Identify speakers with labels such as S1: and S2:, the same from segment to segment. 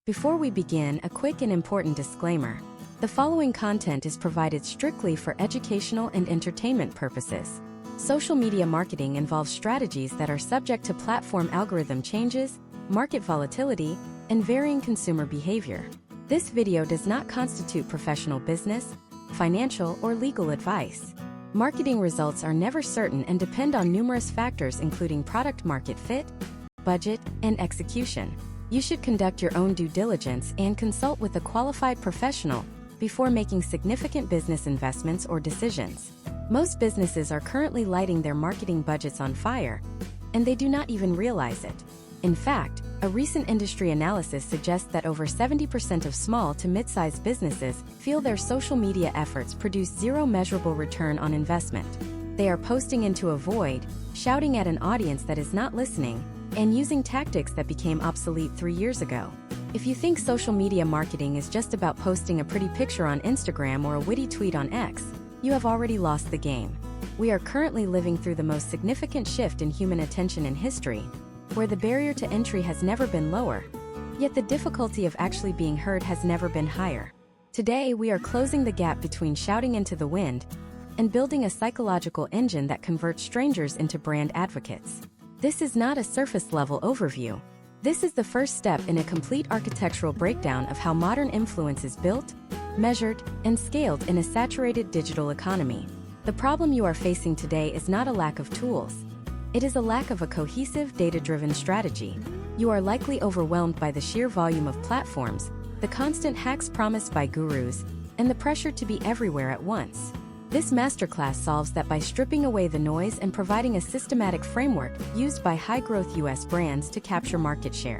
S1: Before we begin, a quick and important disclaimer. The following content is provided strictly for educational and entertainment purposes. Social media marketing involves strategies that are subject to platform algorithm changes, market volatility, and varying consumer behavior. This video does not constitute professional business, financial, or legal advice. Marketing results are never certain and depend on numerous factors including product market fit, budget, and execution. You should conduct your own due diligence and consult with a qualified professional before making significant business investments or decisions. Most businesses are currently lighting their marketing budgets on fire, and they do not even realize it. In fact, a recent industry analysis suggests that over 70% of small to mid-sized businesses feel their social media efforts produce zero measurable return on investment. They are posting into a void, shouting at an audience that is not listening, and using tactics that became obsolete 3 years ago. If you think social media marketing is just about posting a pretty picture on Instagram or a witty tweet on X, you have already lost the game. We are currently living through the most significant shift in human attention in history, where the barrier to entry has never been lower, yet the difficulty of actually being heard has never been higher. Today, we are closing the gap between shouting into the wind and building a psychological engine that converts strangers into brand advocates. This is not a surface-level overview. This is the first step in a complete architectural breakdown of how modern influence is built, measured, and scaled in a saturated digital economy. The problem you are facing today is not a lack of tools. It is a lack of a cohesive, data-driven strategy. You are likely overwhelmed by the sheer volume of platforms, the constant hacks promised by gurus, and the pressure to be everywhere at once. This masterclass solves that by stripping away the noise and providing a systematic framework used by high-growth US brands to capture market share.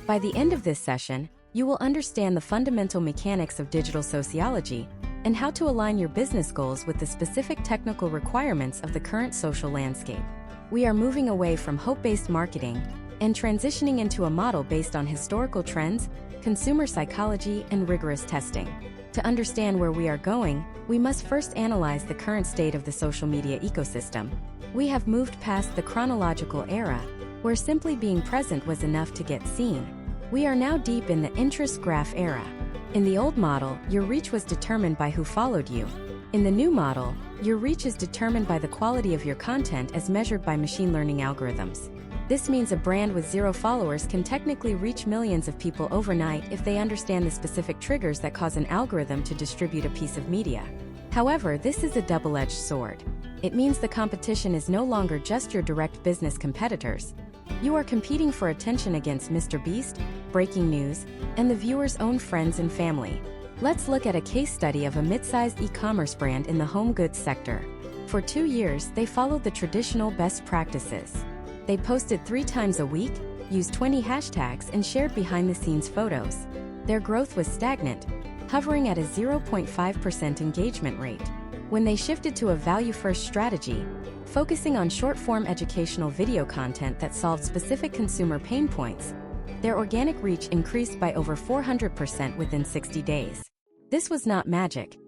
S1: By the end of this session, you will understand the fundamental mechanics of digital sociology and how to align your business goals with the specific technical requirements of the current social landscape. We are moving away from hope-based marketing and transitioning into a model based on historical trends, consumer psychology, and rigorous testing. To understand where we are going, we must first analyze the current state of the social media ecosystem. We have moved past the chronological era, where simply being present was enough to get seen. We are now deep in the interest graph era. In the old model, your reach was determined by who followed you. In the new model, your reach is determined by the quality of your content as measured by machine learning algorithms. This means a brand with 0 followers can technically reach millions of people overnight if they understand the specific triggers that cause an algorithm to distribute a piece of media. However, this is a double-edged sword. It means the competition is no longer just your direct business competitors. You are competing for attention against Mr. Beast, breaking news, and the viewer's own friends and family. Let's look at a case study of a mid-sized e-commerce brand in the home goods sector. For 2 years, they followed the traditional best practices. They posted 3 times a week, used 20 hashtags, and shared behind-the-scenes photos. Their growth was stagnant, hovering at a 0.5% engagement rate. When they shifted to a value-first strategy, focusing on short-form educational video content that solved specific consumer pain points, their organic reach increased by over 400% within 60 days. This was not magic.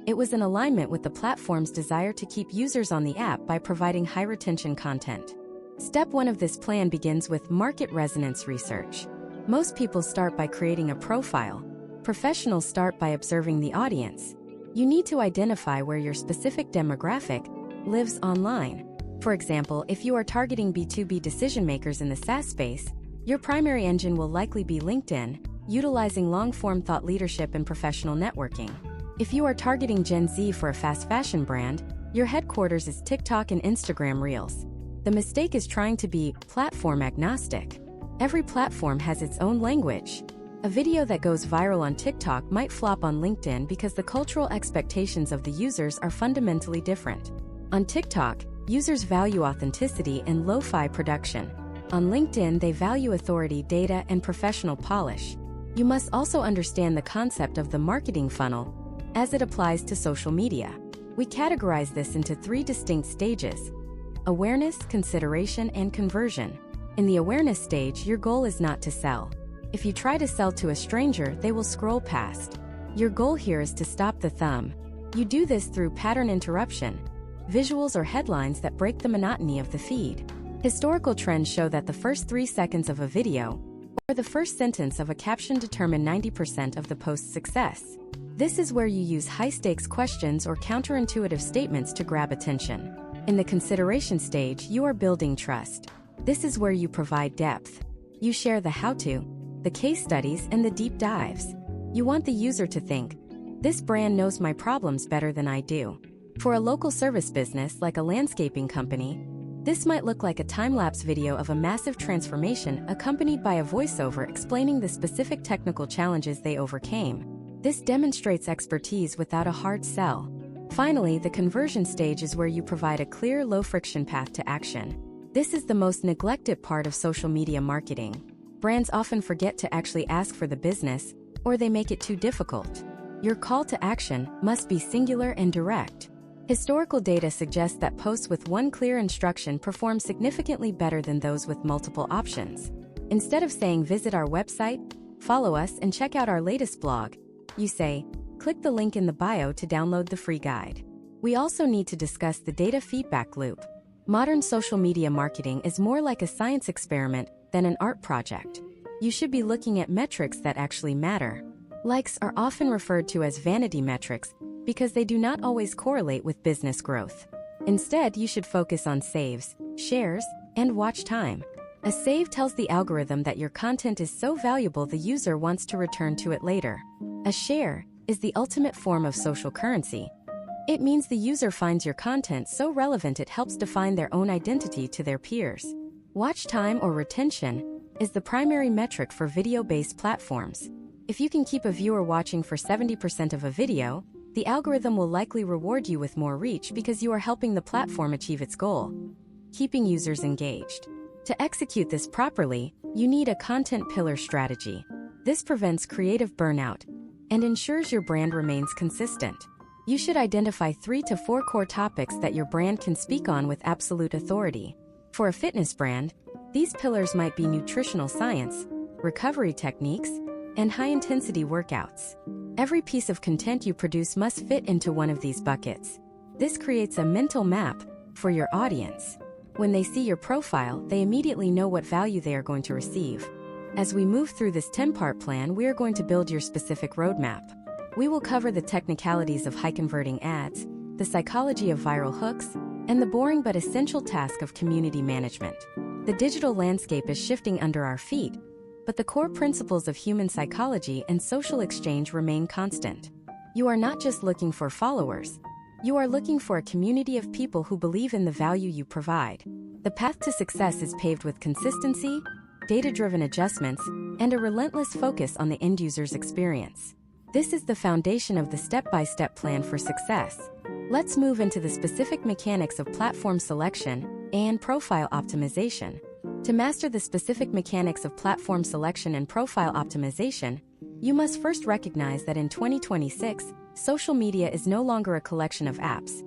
S1: It was in alignment with the platform's desire to keep users on the app by providing high-retention content. Step 1 of this plan begins with market resonance research. Most people start by creating a profile. Professionals start by observing the audience. You need to identify where your specific demographic lives online. For example, if you are targeting B2B decision makers in the SaaS space, your primary engine will likely be LinkedIn, utilizing long-form thought leadership and professional networking. If you are targeting Gen Z for a fast fashion brand, your headquarters is TikTok and Instagram Reels. The mistake is trying to be platform agnostic. Every platform has its own language. A video that goes viral on TikTok might flop on LinkedIn because the cultural expectations of the users are fundamentally different. On TikTok, users value authenticity and lo-fi production. On LinkedIn, they value authority, data, and professional polish. You must also understand the concept of the marketing funnel as it applies to social media. We categorize this into 3 distinct stages: awareness, consideration, and conversion. In the awareness stage, your goal is not to sell. If you try to sell to a stranger, they will scroll past. Your goal here is to stop the thumb. You do this through pattern interruption, visuals or headlines that break the monotony of the feed. Historical trends show that the first 3 seconds of a video, The first sentence of a caption determine 90% of the post's success. This is where you use high-stakes questions or counterintuitive statements to grab attention. In the consideration stage, you are building trust. This is where you provide depth. You share the how-to, the case studies, and the deep dives. You want the user to think, this brand knows my problems better than I do. For a local service business like a landscaping company, this might look like a time-lapse video of a massive transformation accompanied by a voiceover explaining the specific technical challenges they overcame. This demonstrates expertise without a hard sell. Finally, the conversion stage is where you provide a clear, low-friction path to action. This is the most neglected part of social media marketing. Brands often forget to actually ask for the business, or they make it too difficult. Your call to action must be singular and direct. Historical data suggests that posts with one clear instruction perform significantly better than those with multiple options. Instead of saying visit our website, follow us, and check out our latest blog, you say, click the link in the bio to download the free guide. We also need to discuss the data feedback loop. Modern social media marketing is more like a science experiment than an art project. You should be looking at metrics that actually matter. Likes are often referred to as vanity metrics because they do not always correlate with business growth. Instead, you should focus on saves, shares, and watch time. A save tells the algorithm that your content is so valuable the user wants to return to it later. A share is the ultimate form of social currency. It means the user finds your content so relevant it helps define their own identity to their peers. Watch time or retention is the primary metric for video-based platforms. If you can keep a viewer watching for 70% of a video, the algorithm will likely reward you with more reach because you are helping the platform achieve its goal, keeping users engaged. To execute this properly, you need a content pillar strategy. This prevents creative burnout and ensures your brand remains consistent. You should identify 3 to 4 core topics that your brand can speak on with absolute authority. For a fitness brand, these pillars might be nutritional science, recovery techniques, and high-intensity workouts. Every piece of content you produce must fit into one of these buckets. This creates a mental map for your audience. When they see your profile, they immediately know what value they are going to receive. As we move through this 10-part plan, we are going to build your specific roadmap. We will cover the technicalities of high-converting ads, the psychology of viral hooks, and the boring but essential task of community management. The digital landscape is shifting under our feet, but the core principles of human psychology and social exchange remain constant. You are not just looking for followers. You are looking for a community of people who believe in the value you provide. The path to success is paved with consistency, data-driven adjustments, and a relentless focus on the end-user's experience. This is the foundation of the step-by-step plan for success. Let's move into the specific mechanics of platform selection and profile optimization. To master the specific mechanics of platform selection and profile optimization, you must first recognize that in 2026, social media is no longer a collection of apps.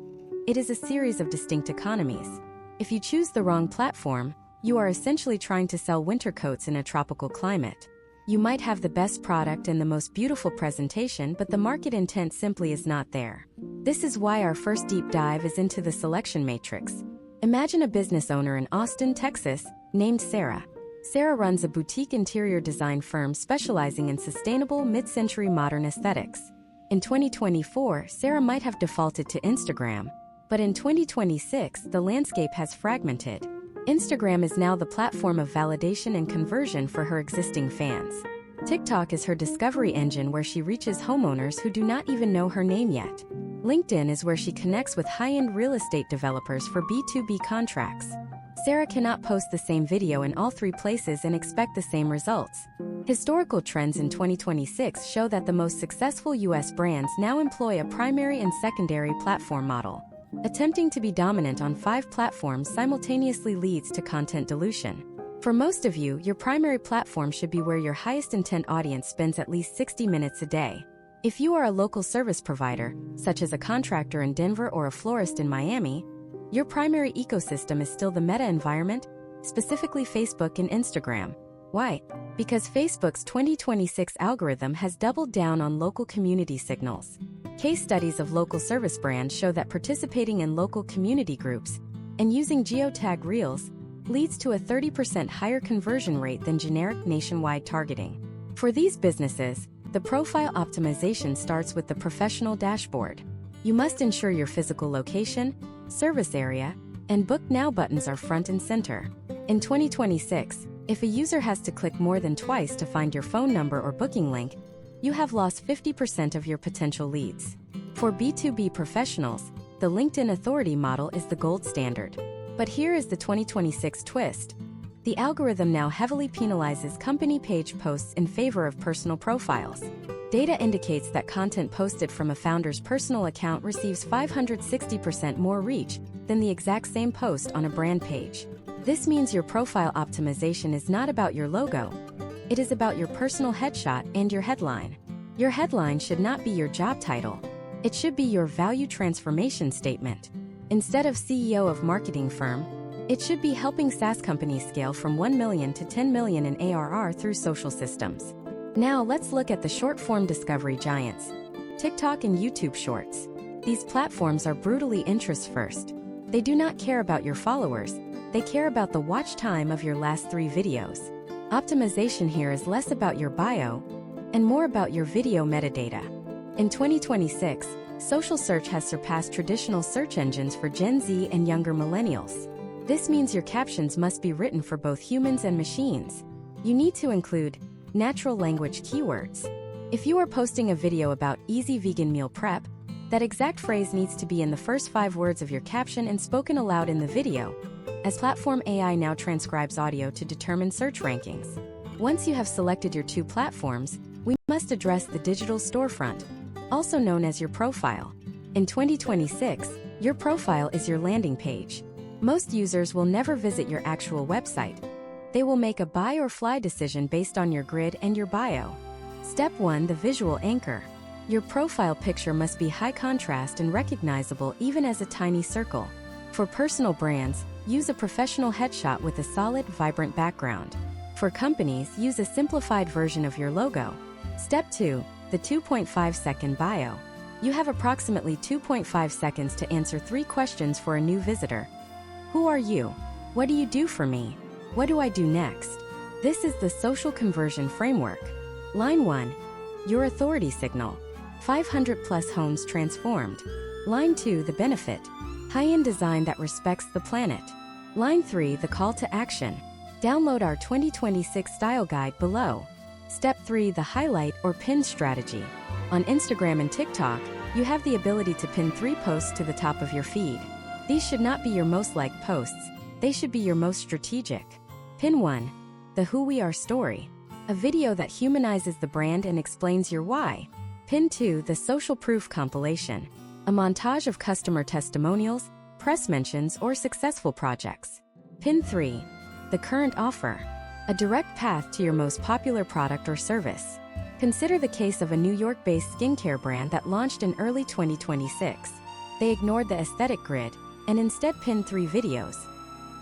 S1: It is a series of distinct economies. If you choose the wrong platform, you are essentially trying to sell winter coats in a tropical climate. You might have the best product and the most beautiful presentation, but the market intent simply is not there. This is why our first deep dive is into the selection matrix. Imagine a business owner in Austin, Texas, named Sarah. Sarah runs a boutique interior design firm specializing in sustainable mid-century modern aesthetics. In 2024, Sarah might have defaulted to Instagram, but in 2026, the landscape has fragmented. Instagram is now the platform of validation and conversion for her existing fans. TikTok is her discovery engine where she reaches homeowners who do not even know her name yet. LinkedIn is where she connects with high-end real estate developers for B2B contracts. Sarah cannot post the same video in all 3 places and expect the same results. Historical trends in 2026 show that the most successful U.S. brands now employ a primary and secondary platform model. Attempting to be dominant on 5 platforms simultaneously leads to content dilution. For most of you, your primary platform should be where your highest intent audience spends at least 60 minutes a day. If you are a local service provider, such as a contractor in Denver or a florist in Miami, your primary ecosystem is still the meta environment, specifically Facebook and Instagram. Why? Because Facebook's 2026 algorithm has doubled down on local community signals. Case studies of local service brands show that participating in local community groups and using geotag reels leads to a 30% higher conversion rate than generic nationwide targeting. For these businesses, the profile optimization starts with the professional dashboard. You must ensure your physical location, service area, and Book Now buttons are front and center. In 2026, if a user has to click more than twice to find your phone number or booking link, you have lost 50% of your potential leads. For B2B professionals, the LinkedIn Authority model is the gold standard. But here is the 2026 twist. The algorithm now heavily penalizes company page posts in favor of personal profiles. Data indicates that content posted from a founder's personal account receives 560% more reach than the exact same post on a brand page. This means your profile optimization is not about your logo. It is about your personal headshot and your headline. Your headline should not be your job title. It should be your value transformation statement. Instead of CEO of marketing firm, it should be helping SaaS companies scale from 1 million to 10 million in ARR through social systems. Now let's look at the short-form discovery giants, TikTok and YouTube Shorts. These platforms are brutally interest-first. They do not care about your followers, they care about the watch time of your last 3 videos. Optimization here is less about your bio and more about your video metadata. In 2026, social search has surpassed traditional search engines for Gen Z and younger millennials. This means your captions must be written for both humans and machines. You need to include natural language keywords. If you are posting a video about easy vegan meal prep, that exact phrase needs to be in the first 5 words of your caption and spoken aloud in the video, as platform AI now transcribes audio to determine search rankings. Once you have selected your 2 platforms, we must address the digital storefront, also known as your profile. In 2026, your profile is your landing page. Most users will never visit your actual website. They will make a buy or fly decision based on your grid and your bio. Step 1: the visual anchor. Your profile picture must be high contrast and recognizable even as a tiny circle. For personal brands, use a professional headshot with a solid, vibrant background. For companies, use a simplified version of your logo. Step 2: the 2.5-second bio. You have approximately 2.5 seconds to answer 3 questions for a new visitor. Who are you? What do you do for me? What do I do next? This is the social conversion framework. Line 1: your authority signal. 500+ homes transformed. Line 2: the benefit. High-end design that respects the planet. Line 3: the call to action. Download our 2026 style guide below. Step 3: the highlight or pin strategy. On Instagram and TikTok, you have the ability to pin 3 posts to the top of your feed. These should not be your most liked posts, they should be your most strategic. Pin 1: the Who We Are story. A video that humanizes the brand and explains your why. Pin 2: the social proof compilation. A montage of customer testimonials, press mentions, or successful projects. Pin 3: the current offer. A direct path to your most popular product or service. Consider the case of a New York-based skincare brand that launched in early 2026. They ignored the aesthetic grid and instead pinned 3 videos.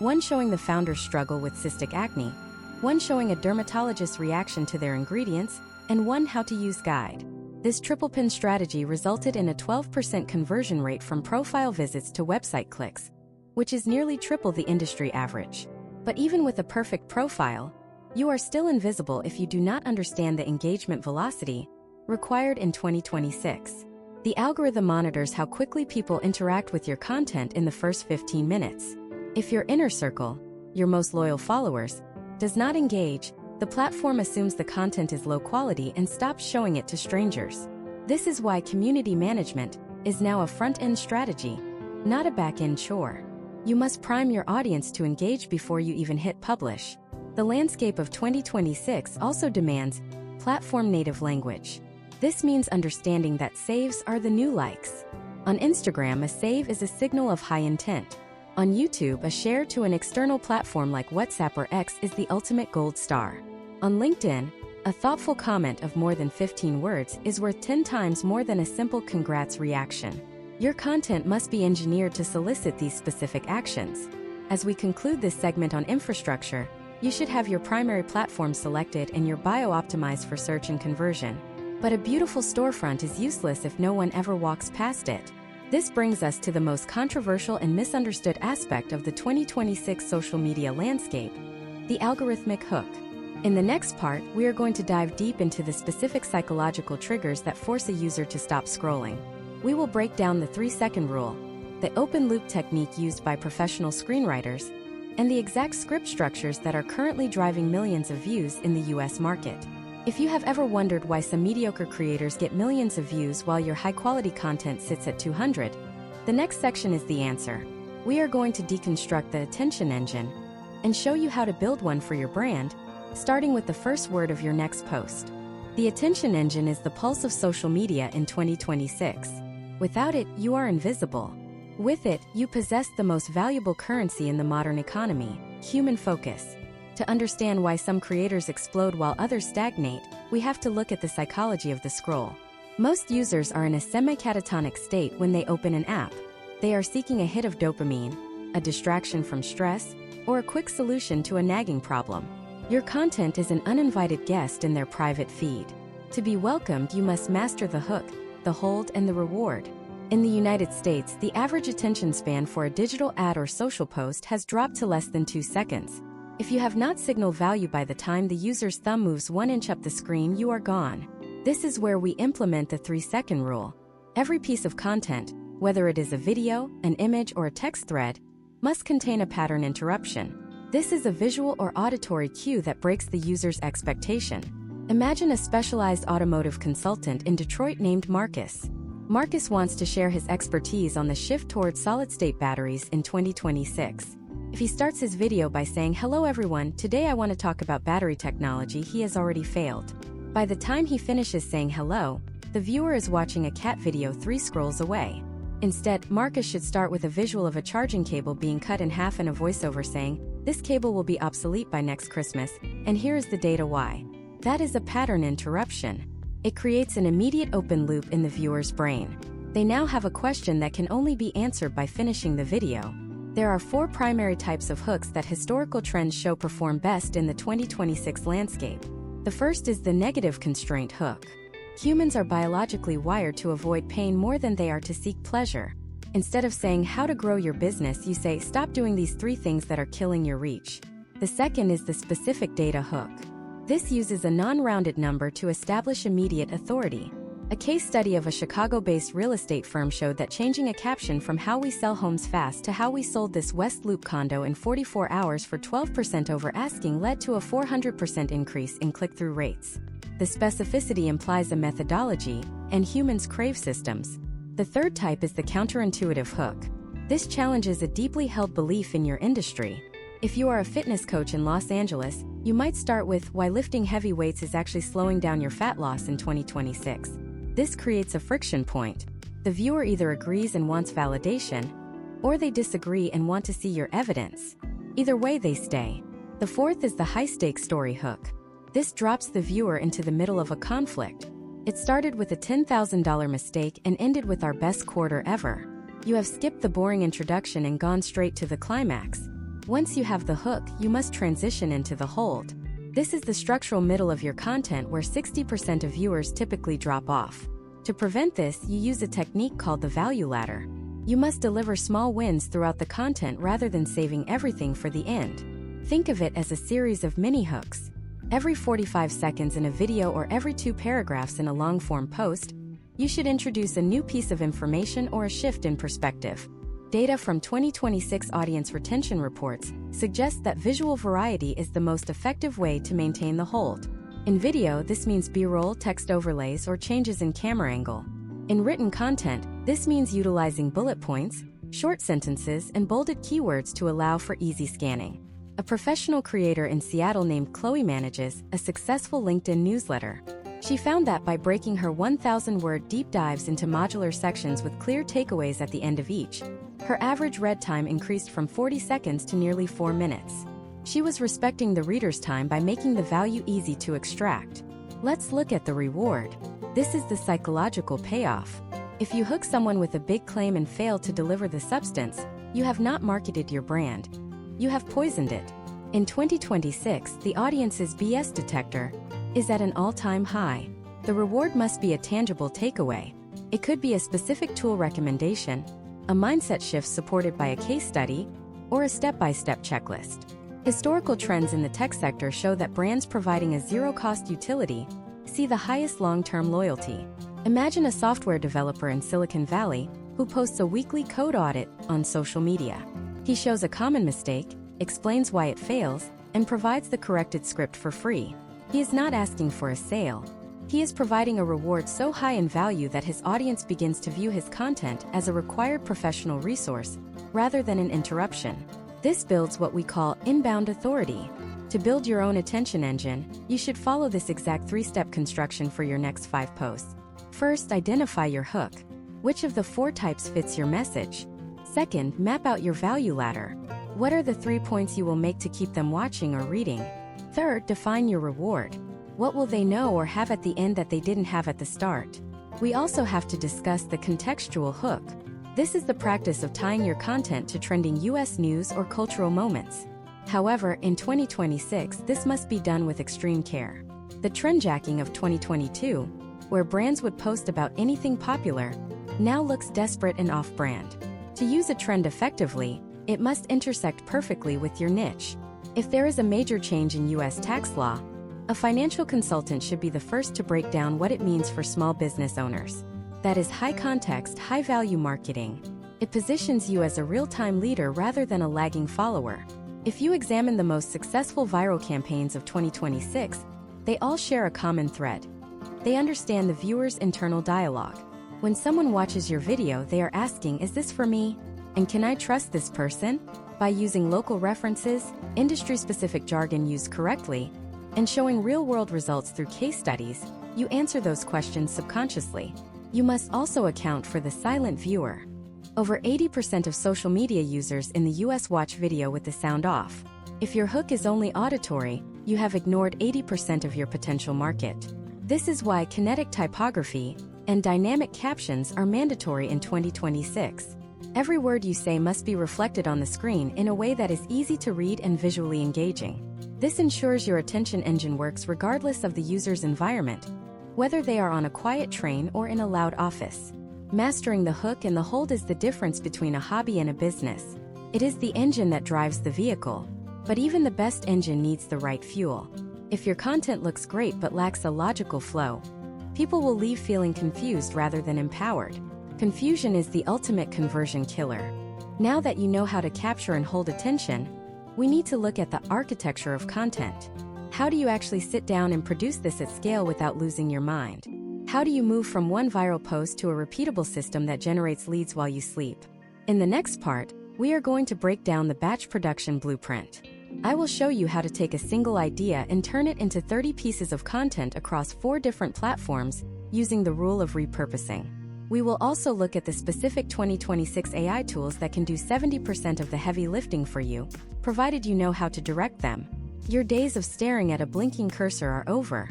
S1: One showing the founder's struggle with cystic acne, one showing a dermatologist's reaction to their ingredients, and one how-to-use guide. This triple pin strategy resulted in a 12% conversion rate from profile visits to website clicks, which is nearly triple the industry average. But even with a perfect profile, you are still invisible if you do not understand the engagement velocity required in 2026. The algorithm monitors how quickly people interact with your content in the first 15 minutes. If your inner circle, your most loyal followers, does not engage, the platform assumes the content is low quality and stops showing it to strangers. This is why community management is now a front-end strategy, not a back-end chore. You must prime your audience to engage before you even hit publish. The landscape of 2026 also demands platform-native language. This means understanding that saves are the new likes. On Instagram, a save is a signal of high intent. On YouTube, a share to an external platform like WhatsApp or X is the ultimate gold star. On LinkedIn, a thoughtful comment of more than 15 words is worth 10 times more than a simple congrats reaction. Your content must be engineered to solicit these specific actions. As we conclude this segment on infrastructure, you should have your primary platform selected and your bio optimized for search and conversion. But a beautiful storefront is useless if no one ever walks past it. This brings us to the most controversial and misunderstood aspect of the 2026 social media landscape, the algorithmic hook. In the next part, we are going to dive deep into the specific psychological triggers that force a user to stop scrolling. We will break down the 3-second rule, the open-loop technique used by professional screenwriters, and the exact script structures that are currently driving millions of views in the US market. If you have ever wondered why some mediocre creators get millions of views while your high-quality content sits at 200, the next section is the answer. We are going to deconstruct the attention engine and show you how to build one for your brand, starting with the first word of your next post. The attention engine is the pulse of social media in 2026. Without it, you are invisible. With it, you possess the most valuable currency in the modern economy, human focus. To understand why some creators explode while others stagnate, we have to look at the psychology of the scroll. Most users are in a semi-catatonic state when they open an app. They are seeking a hit of dopamine, a distraction from stress, or a quick solution to a nagging problem. Your content is an uninvited guest in their private feed. To be welcomed, you must master the hook, the hold, and the reward. In the United States, the average attention span for a digital ad or social post has dropped to less than 2 seconds. If you have not signaled value by the time the user's thumb moves 1 inch up the screen, you are gone. This is where we implement the 3-second rule. Every piece of content, whether it is a video, an image, or a text thread, must contain a pattern interruption. This is a visual or auditory cue that breaks the user's expectation. Imagine a specialized automotive consultant in Detroit named Marcus. Marcus wants to share his expertise on the shift towards solid-state batteries in 2026. If he starts his video by saying, "Hello everyone, today I want to talk about battery technology," he has already failed. By the time he finishes saying hello, the viewer is watching a cat video 3 scrolls away. Instead, Marcus should start with a visual of a charging cable being cut in half and a voiceover saying, "This cable will be obsolete by next Christmas, and here is the data why." That is a pattern interruption. It creates an immediate open loop in the viewer's brain. They now have a question that can only be answered by finishing the video. There are 4 primary types of hooks that historical trends show perform best in the 2026 landscape. The first is the negative constraint hook. Humans are biologically wired to avoid pain more than they are to seek pleasure. Instead of saying how to grow your business, you say, "Stop doing these 3 things that are killing your reach." The second is the specific data hook. This uses a non-rounded number to establish immediate authority. A case study of a Chicago-based real estate firm showed that changing a caption from "How we sell homes fast" to "How we sold this West Loop condo in 44 hours for 12% over asking" led to a 400% increase in click-through rates. The specificity implies a methodology, and humans crave systems. The third type is the counterintuitive hook. This challenges a deeply held belief in your industry. If you are a fitness coach in Los Angeles, you might start with "Why lifting heavy weights is actually slowing down your fat loss in 2026. This creates a friction point. The viewer either agrees and wants validation, or they disagree and want to see your evidence. Either way, they stay. The fourth is the high-stakes story hook. This drops the viewer into the middle of a conflict. It started with a $10,000 mistake and ended with "our best quarter ever." You have skipped the boring introduction and gone straight to the climax. Once you have the hook, you must transition into the hold. This is the structural middle of your content where 60% of viewers typically drop off. To prevent this, you use a technique called the value ladder. You must deliver small wins throughout the content rather than saving everything for the end. Think of it as a series of mini hooks. Every 45 seconds in a video or every 2 paragraphs in a long-form post, you should introduce a new piece of information or a shift in perspective. Data from 2026 audience retention reports suggests that visual variety is the most effective way to maintain the hold. In video, this means B-roll, text overlays, or changes in camera angle. In written content, this means utilizing bullet points, short sentences, and bolded keywords to allow for easy scanning. A professional creator in Seattle named Chloe manages a successful LinkedIn newsletter. She found that by breaking her 1,000-word deep dives into modular sections with clear takeaways at the end of each, her average read time increased from 40 seconds to nearly 4 minutes. She was respecting the reader's time by making the value easy to extract. Let's look at the reward. This is the psychological payoff. If you hook someone with a big claim and fail to deliver the substance, you have not marketed your brand. You have poisoned it. In 2026, the audience's BS detector is at an all-time high. The reward must be a tangible takeaway. It could be a specific tool recommendation, a mindset shift supported by a case study, or a step-by-step checklist. Historical trends in the tech sector show that brands providing a zero-cost utility see the highest long-term loyalty. Imagine a software developer in Silicon Valley who posts a weekly code audit on social media. He shows a common mistake, explains why it fails, and provides the corrected script for free. He is not asking for a sale. He is providing a reward so high in value that his audience begins to view his content as a required professional resource rather than an interruption. This builds what we call inbound authority. To build your own attention engine, you should follow this exact 3-step construction for your next 5 posts. First, identify your hook. Which of the 4 types fits your message? Second, map out your value ladder. What are the 3 points you will make to keep them watching or reading? Third, define your reward. What will they know or have at the end that they didn't have at the start? We also have to discuss the contextual hook. This is the practice of tying your content to trending US news or cultural moments. However, in 2026, this must be done with extreme care. The trendjacking of 2022, where brands would post about anything popular, now looks desperate and off-brand. To use a trend effectively, it must intersect perfectly with your niche. If there is a major change in US tax law, a financial consultant should be the first to break down what it means for small business owners. That is high-context, high-value marketing. It positions you as a real-time leader rather than a lagging follower. If you examine the most successful viral campaigns of 2026, they all share a common thread. They understand the viewer's internal dialogue. When someone watches your video, they are asking, "Is this for me? And can I trust this person?" By using local references, industry-specific jargon used correctly, and showing real-world results through case studies, you answer those questions subconsciously. You must also account for the silent viewer. Over 80% of social media users in the US watch video with the sound off. If your hook is only auditory, you have ignored 80% of your potential market. This is why kinetic typography and dynamic captions are mandatory in 2026. Every word you say must be reflected on the screen in a way that is easy to read and visually engaging. This ensures your attention engine works regardless of the user's environment, whether they are on a quiet train or in a loud office. Mastering the hook and the hold is the difference between a hobby and a business. It is the engine that drives the vehicle, but even the best engine needs the right fuel. If your content looks great but lacks a logical flow, people will leave feeling confused rather than empowered. Confusion is the ultimate conversion killer. Now that you know how to capture and hold attention, we need to look at the architecture of content. How do you actually sit down and produce this at scale without losing your mind? How do you move from one viral post to a repeatable system that generates leads while you sleep? In the next part, we are going to break down the batch production blueprint. I will show you how to take a single idea and turn it into 30 pieces of content across 4 different platforms using the rule of repurposing. We will also look at the specific 2026 AI tools that can do 70% of the heavy lifting for you, provided you know how to direct them. Your days of staring at a blinking cursor are over.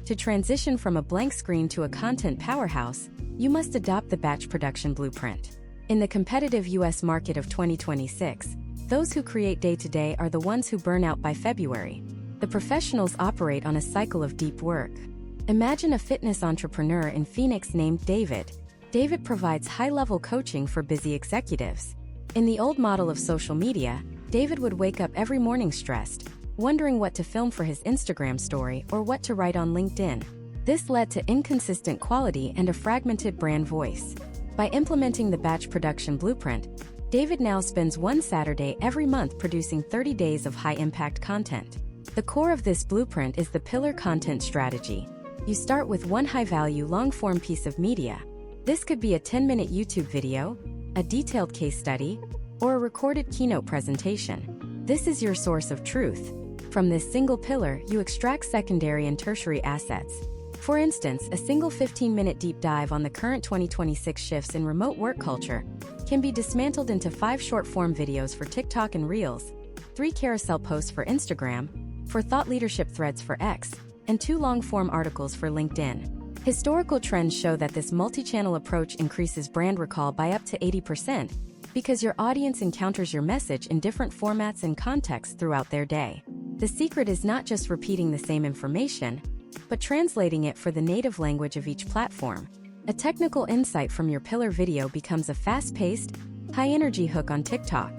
S1: To transition from a blank screen to a content powerhouse, you must adopt the batch production blueprint. In the competitive US market of 2026, those who create day-to-day are the ones who burn out by February. The professionals operate on a cycle of deep work. Imagine a fitness entrepreneur in Phoenix named David. David provides high-level coaching for busy executives. In the old model of social media, David would wake up every morning stressed, wondering what to film for his Instagram story or what to write on LinkedIn. This led to inconsistent quality and a fragmented brand voice. By implementing the batch production blueprint, David now spends one Saturday every month producing 30 days of high-impact content. The core of this blueprint is the pillar content strategy. You start with one high-value, long-form piece of media. This could be a 10-minute YouTube video, a detailed case study, or a recorded keynote presentation. This is your source of truth. From this single pillar, you extract secondary and tertiary assets. For instance, a single 15-minute deep dive on the current 2026 shifts in remote work culture can be dismantled into 5 short-form videos for TikTok and Reels, 3 carousel posts for Instagram, 4 thought leadership threads for X, and 2 long-form articles for LinkedIn. Historical trends show that this multi-channel approach increases brand recall by up to 80% because your audience encounters your message in different formats and contexts throughout their day. The secret is not just repeating the same information, but translating it for the native language of each platform. A technical insight from your pillar video becomes a fast-paced, high-energy hook on TikTok.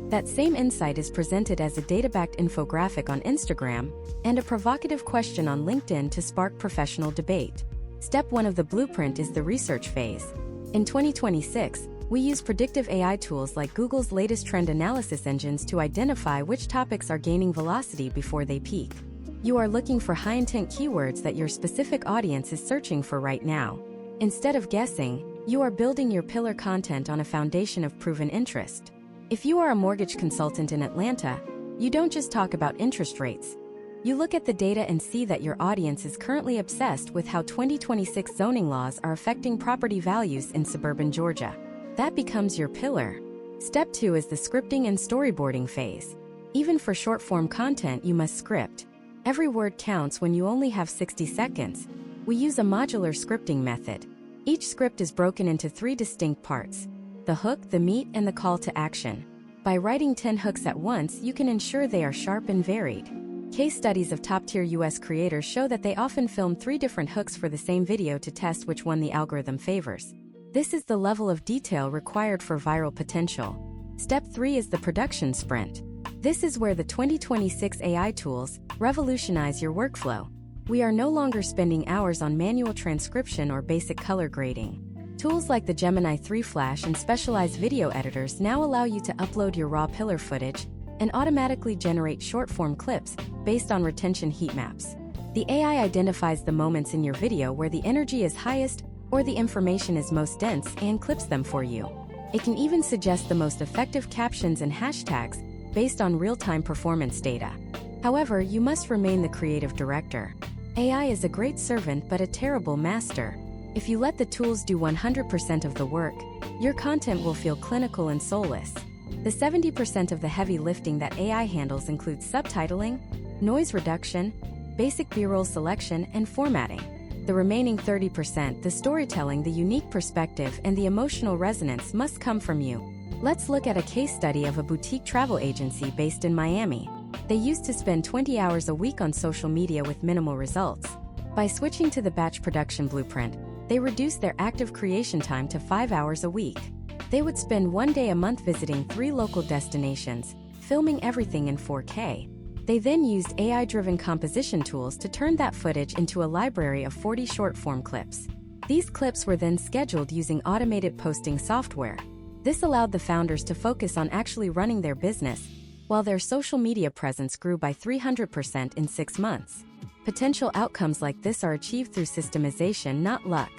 S1: That same insight is presented as a data-backed infographic on Instagram and a provocative question on LinkedIn to spark professional debate. Step 1 of the blueprint is the research phase. In 2026, we use predictive AI tools like Google's latest trend analysis engines to identify which topics are gaining velocity before they peak. You are looking for high-intent keywords that your specific audience is searching for right now. Instead of guessing, you are building your pillar content on a foundation of proven interest. If you are a mortgage consultant in Atlanta, you don't just talk about interest rates. You look at the data and see that your audience is currently obsessed with how 2026 zoning laws are affecting property values in suburban Georgia. That becomes your pillar. Step 2 is the scripting and storyboarding phase. Even for short-form content, you must script. Every word counts when you only have 60 seconds. We use a modular scripting method. Each script is broken into 3 distinct parts: the hook, the meat, and the call to action. By writing 10 hooks at once, you can ensure they are sharp and varied. Case studies of top-tier US creators show that they often film 3 different hooks for the same video to test which one the algorithm favors. This is the level of detail required for viral potential. Step 3 is the production sprint. This is where the 2026 AI tools revolutionize your workflow. We are no longer spending hours on manual transcription or basic color grading. Tools like the Gemini 3 Flash and specialized video editors now allow you to upload your raw pillar footage and automatically generate short-form clips based on retention heat maps. The AI identifies the moments in your video where the energy is highest or the information is most dense and clips them for you. It can even suggest the most effective captions and hashtags based on real-time performance data. However, you must remain the creative director. AI is a great servant but a terrible master. If you let the tools do 100% of the work, your content will feel clinical and soulless. The 70% of the heavy lifting that AI handles includes subtitling, noise reduction, basic B-roll selection, and formatting. The remaining 30%, the storytelling, the unique perspective, and the emotional resonance must come from you. Let's look at a case study of a boutique travel agency based in Miami. They used to spend 20 hours a week on social media with minimal results. By switching to the batch production blueprint, they reduced their active creation time to 5 hours a week. They would spend 1 day a month visiting 3 local destinations, filming everything in 4K. They then used AI-driven composition tools to turn that footage into a library of 40 short-form clips. These clips were then scheduled using automated posting software. This allowed the founders to focus on actually running their business, while their social media presence grew by 300% in 6 months. Potential outcomes like this are achieved through systemization, not luck.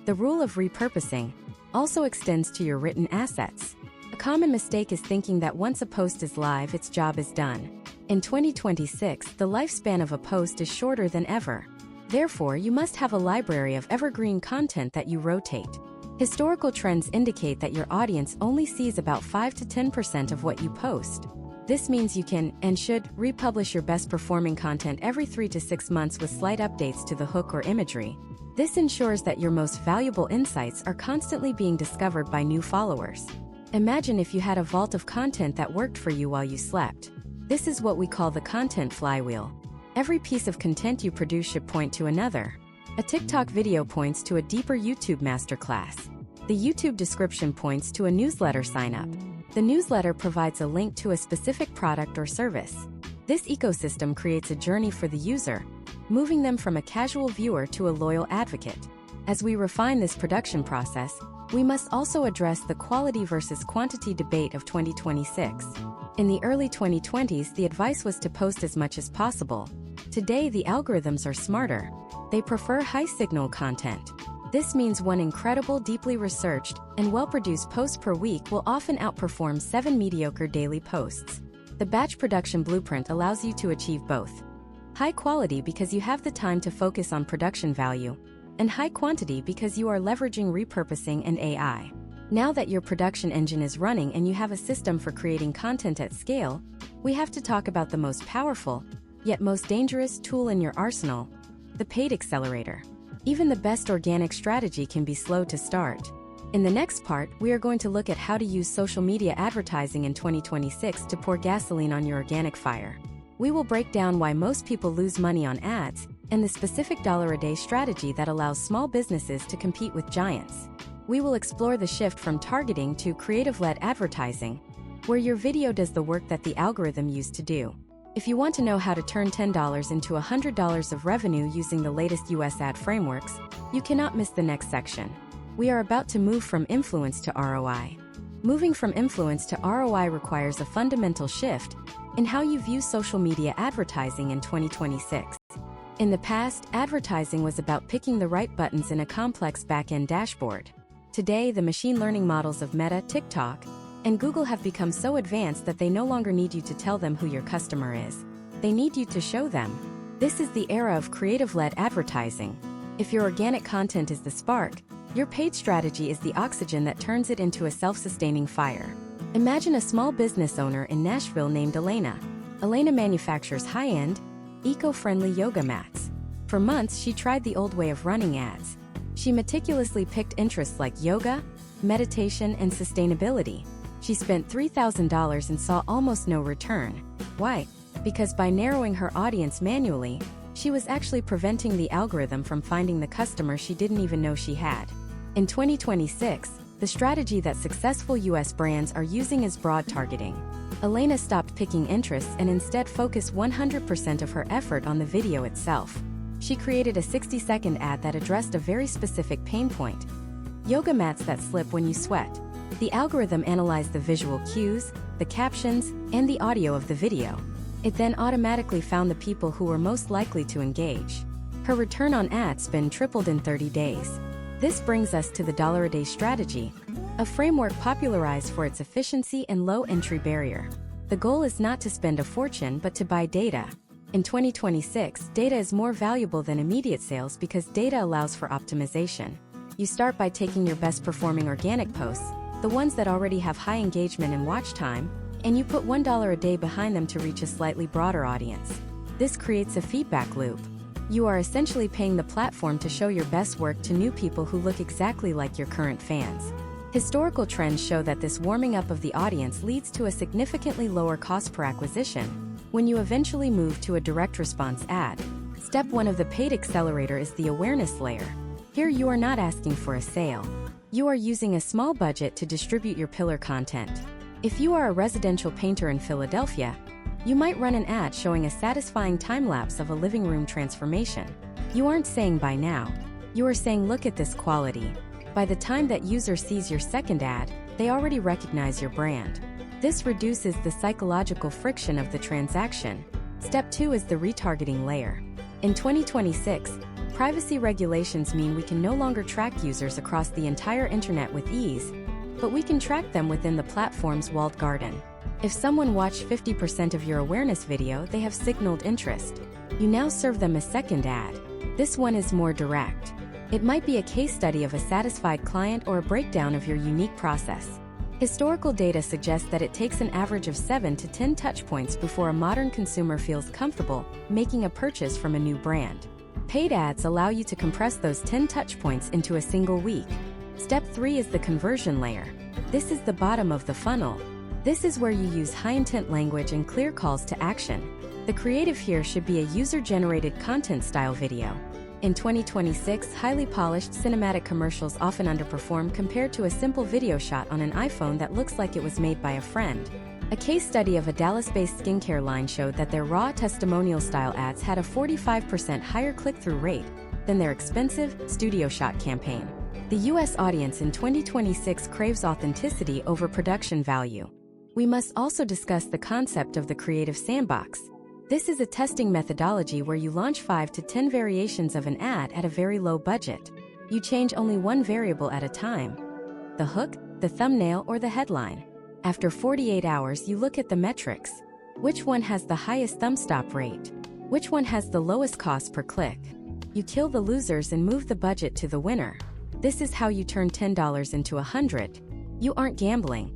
S1: The rule of repurposing also extends to your written assets. A common mistake is thinking that once a post is live, its job is done. In 2026, the lifespan of a post is shorter than ever. Therefore, you must have a library of evergreen content that you rotate. Historical trends indicate that your audience only sees about 5 to 10% of what you post. This means you can, and should, republish your best performing content every 3 to 6 months with slight updates to the hook or imagery. This ensures that your most valuable insights are constantly being discovered by new followers. Imagine if you had a vault of content that worked for you while you slept. This is what we call the content flywheel. Every piece of content you produce should point to another. A TikTok video points to a deeper YouTube masterclass. The YouTube description points to a newsletter sign-up. The newsletter provides a link to a specific product or service. This ecosystem creates a journey for the user, moving them from a casual viewer to a loyal advocate. As we refine this production process, we must also address the quality versus quantity debate of 2026. In the early 2020s, the advice was to post as much as possible. Today, the algorithms are smarter. They prefer high-signal content. This means one incredible, deeply researched, and well-produced post per week will often outperform 7 mediocre daily posts. The batch production blueprint allows you to achieve both. High quality because you have the time to focus on production value, and high quantity because you are leveraging repurposing and AI. Now that your production engine is running and you have a system for creating content at scale, we have to talk about the most powerful, yet most dangerous tool in your arsenal, the paid accelerator. Even the best organic strategy can be slow to start. In the next part, we are going to look at how to use social media advertising in 2026 to pour gasoline on your organic fire. We will break down why most people lose money on ads, and the specific dollar-a-day strategy that allows small businesses to compete with giants. We will explore the shift from targeting to creative-led advertising, where your video does the work that the algorithm used to do. If you want to know how to turn $10 into $100 of revenue using the latest US ad frameworks, you cannot miss the next section. We are about to move from influence to ROI. Moving from influence to ROI requires a fundamental shift in how you view social media advertising in 2026. In the past, advertising was about picking the right buttons in a complex back-end dashboard. Today, the machine learning models of Meta, TikTok, and Google have become so advanced that they no longer need you to tell them who your customer is. They need you to show them. This is the era of creative-led advertising. If your organic content is the spark, your paid strategy is the oxygen that turns it into a self-sustaining fire. Imagine a small business owner in Nashville named Elena. Elena manufactures high-end, eco-friendly yoga mats. For months, she tried the old way of running ads. She meticulously picked interests like yoga, meditation, and sustainability. She spent $3,000 and saw almost no return. Why? Because by narrowing her audience manually, she was actually preventing the algorithm from finding the customer she didn't even know she had. In 2026, the strategy that successful US brands are using is broad targeting. Elena stopped picking interests and instead focused 100% of her effort on the video itself. She created a 60-second ad that addressed a very specific pain point: yoga mats that slip when you sweat. The algorithm analyzed the visual cues, the captions, and the audio of the video. It then automatically found the people who were most likely to engage. Her return on ad spend tripled in 30 days. This brings us to the dollar-a-day strategy, a framework popularized for its efficiency and low entry barrier. The goal is not to spend a fortune but to buy data. In 2026, data is more valuable than immediate sales because data allows for optimization. You start by taking your best performing organic posts, the ones that already have high engagement and watch time, and you put $1 a day behind them to reach a slightly broader audience. This creates a feedback loop. You are essentially paying the platform to show your best work to new people who look exactly like your current fans. Historical trends show that this warming up of the audience leads to a significantly lower cost per acquisition when you eventually move to a direct response ad. Step 1 of the paid accelerator is the awareness layer. Here you are not asking for a sale. You are using a small budget to distribute your pillar content. If you are a residential painter in Philadelphia, you might run an ad showing a satisfying time-lapse of a living room transformation. You aren't saying buy now. You are saying look at this quality. By the time that user sees your second ad, they already recognize your brand. This reduces the psychological friction of the transaction. Step 2 is the retargeting layer. In 2026, privacy regulations mean we can no longer track users across the entire internet with ease, but we can track them within the platform's walled garden. If someone watched 50% of your awareness video, they have signaled interest. You now serve them a second ad. This one is more direct. It might be a case study of a satisfied client or a breakdown of your unique process. Historical data suggests that it takes an average of 7 to 10 touchpoints before a modern consumer feels comfortable making a purchase from a new brand. Paid ads allow you to compress those 10 touchpoints into a single week. Step 3 is the conversion layer. This is the bottom of the funnel. This is where you use high-intent language and clear calls to action. The creative here should be a user-generated content-style video. In 2026, highly polished cinematic commercials often underperform compared to a simple video shot on an iPhone that looks like it was made by a friend. A case study of a Dallas-based skincare line showed that their raw testimonial-style ads had a 45% higher click-through rate than their expensive, studio shot campaign. The US audience in 2026 craves authenticity over production value. We must also discuss the concept of the creative sandbox. This is a testing methodology where you launch 5 to 10 variations of an ad at a very low budget. You change only one variable at a time: the hook, the thumbnail, or the headline. After 48 hours, you look at the metrics. Which one has the highest thumbstop rate? Which one has the lowest cost per click? You kill the losers and move the budget to the winner. This is how you turn $10 into $100. You aren't gambling.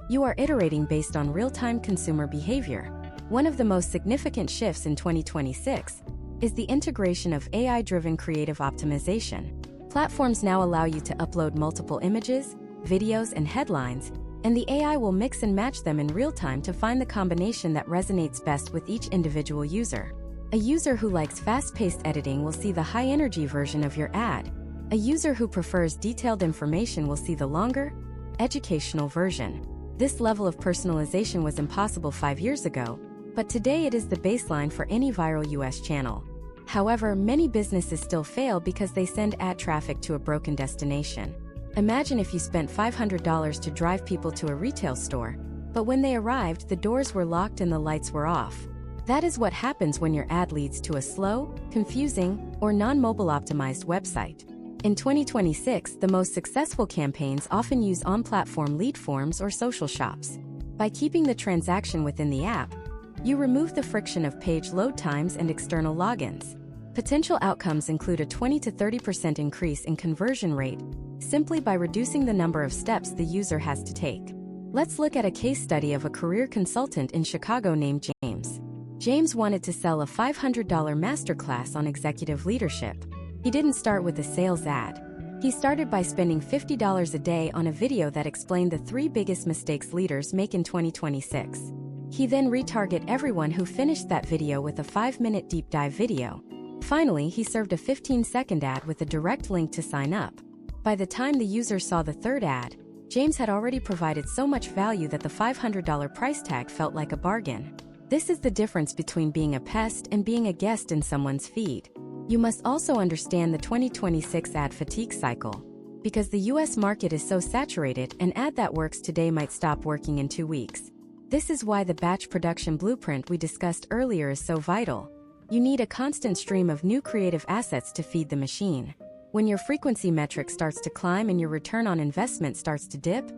S1: You are iterating based on real-time consumer behavior. One of the most significant shifts in 2026 is the integration of AI-driven creative optimization. Platforms now allow you to upload multiple images, videos, and headlines, and the AI will mix and match them in real time to find the combination that resonates best with each individual user. A user who likes fast-paced editing will see the high-energy version of your ad. A user who prefers detailed information will see the longer, educational version. This level of personalization was impossible 5 years ago, but today it is the baseline for any viral US channel. However, many businesses still fail because they send ad traffic to a broken destination. Imagine if you spent $500 to drive people to a retail store, but when they arrived, the doors were locked and the lights were off. That is what happens when your ad leads to a slow, confusing, or non-mobile optimized website. In 2026, the most successful campaigns often use on-platform lead forms or social shops. By keeping the transaction within the app, you remove the friction of page load times and external logins. Potential outcomes include a 20 to 30% increase in conversion rate, simply by reducing the number of steps the user has to take. Let's look at a case study of a career consultant in Chicago named James. James wanted to sell a $500 masterclass on executive leadership. He didn't start with a sales ad. He started by spending $50 a day on a video that explained the 3 biggest mistakes leaders make in 2026. He then retargeted everyone who finished that video with a 5-minute deep dive video. Finally, he served a 15-second ad with a direct link to sign up. By the time the user saw the third ad, James had already provided so much value that the $500 price tag felt like a bargain. This is the difference between being a pest and being a guest in someone's feed. You must also understand the 2026 ad fatigue cycle. Because the US market is so saturated, an ad that works today might stop working in 2 weeks. This is why the batch production blueprint we discussed earlier is so vital. You need a constant stream of new creative assets to feed the machine. When your frequency metric starts to climb and your return on investment starts to dip,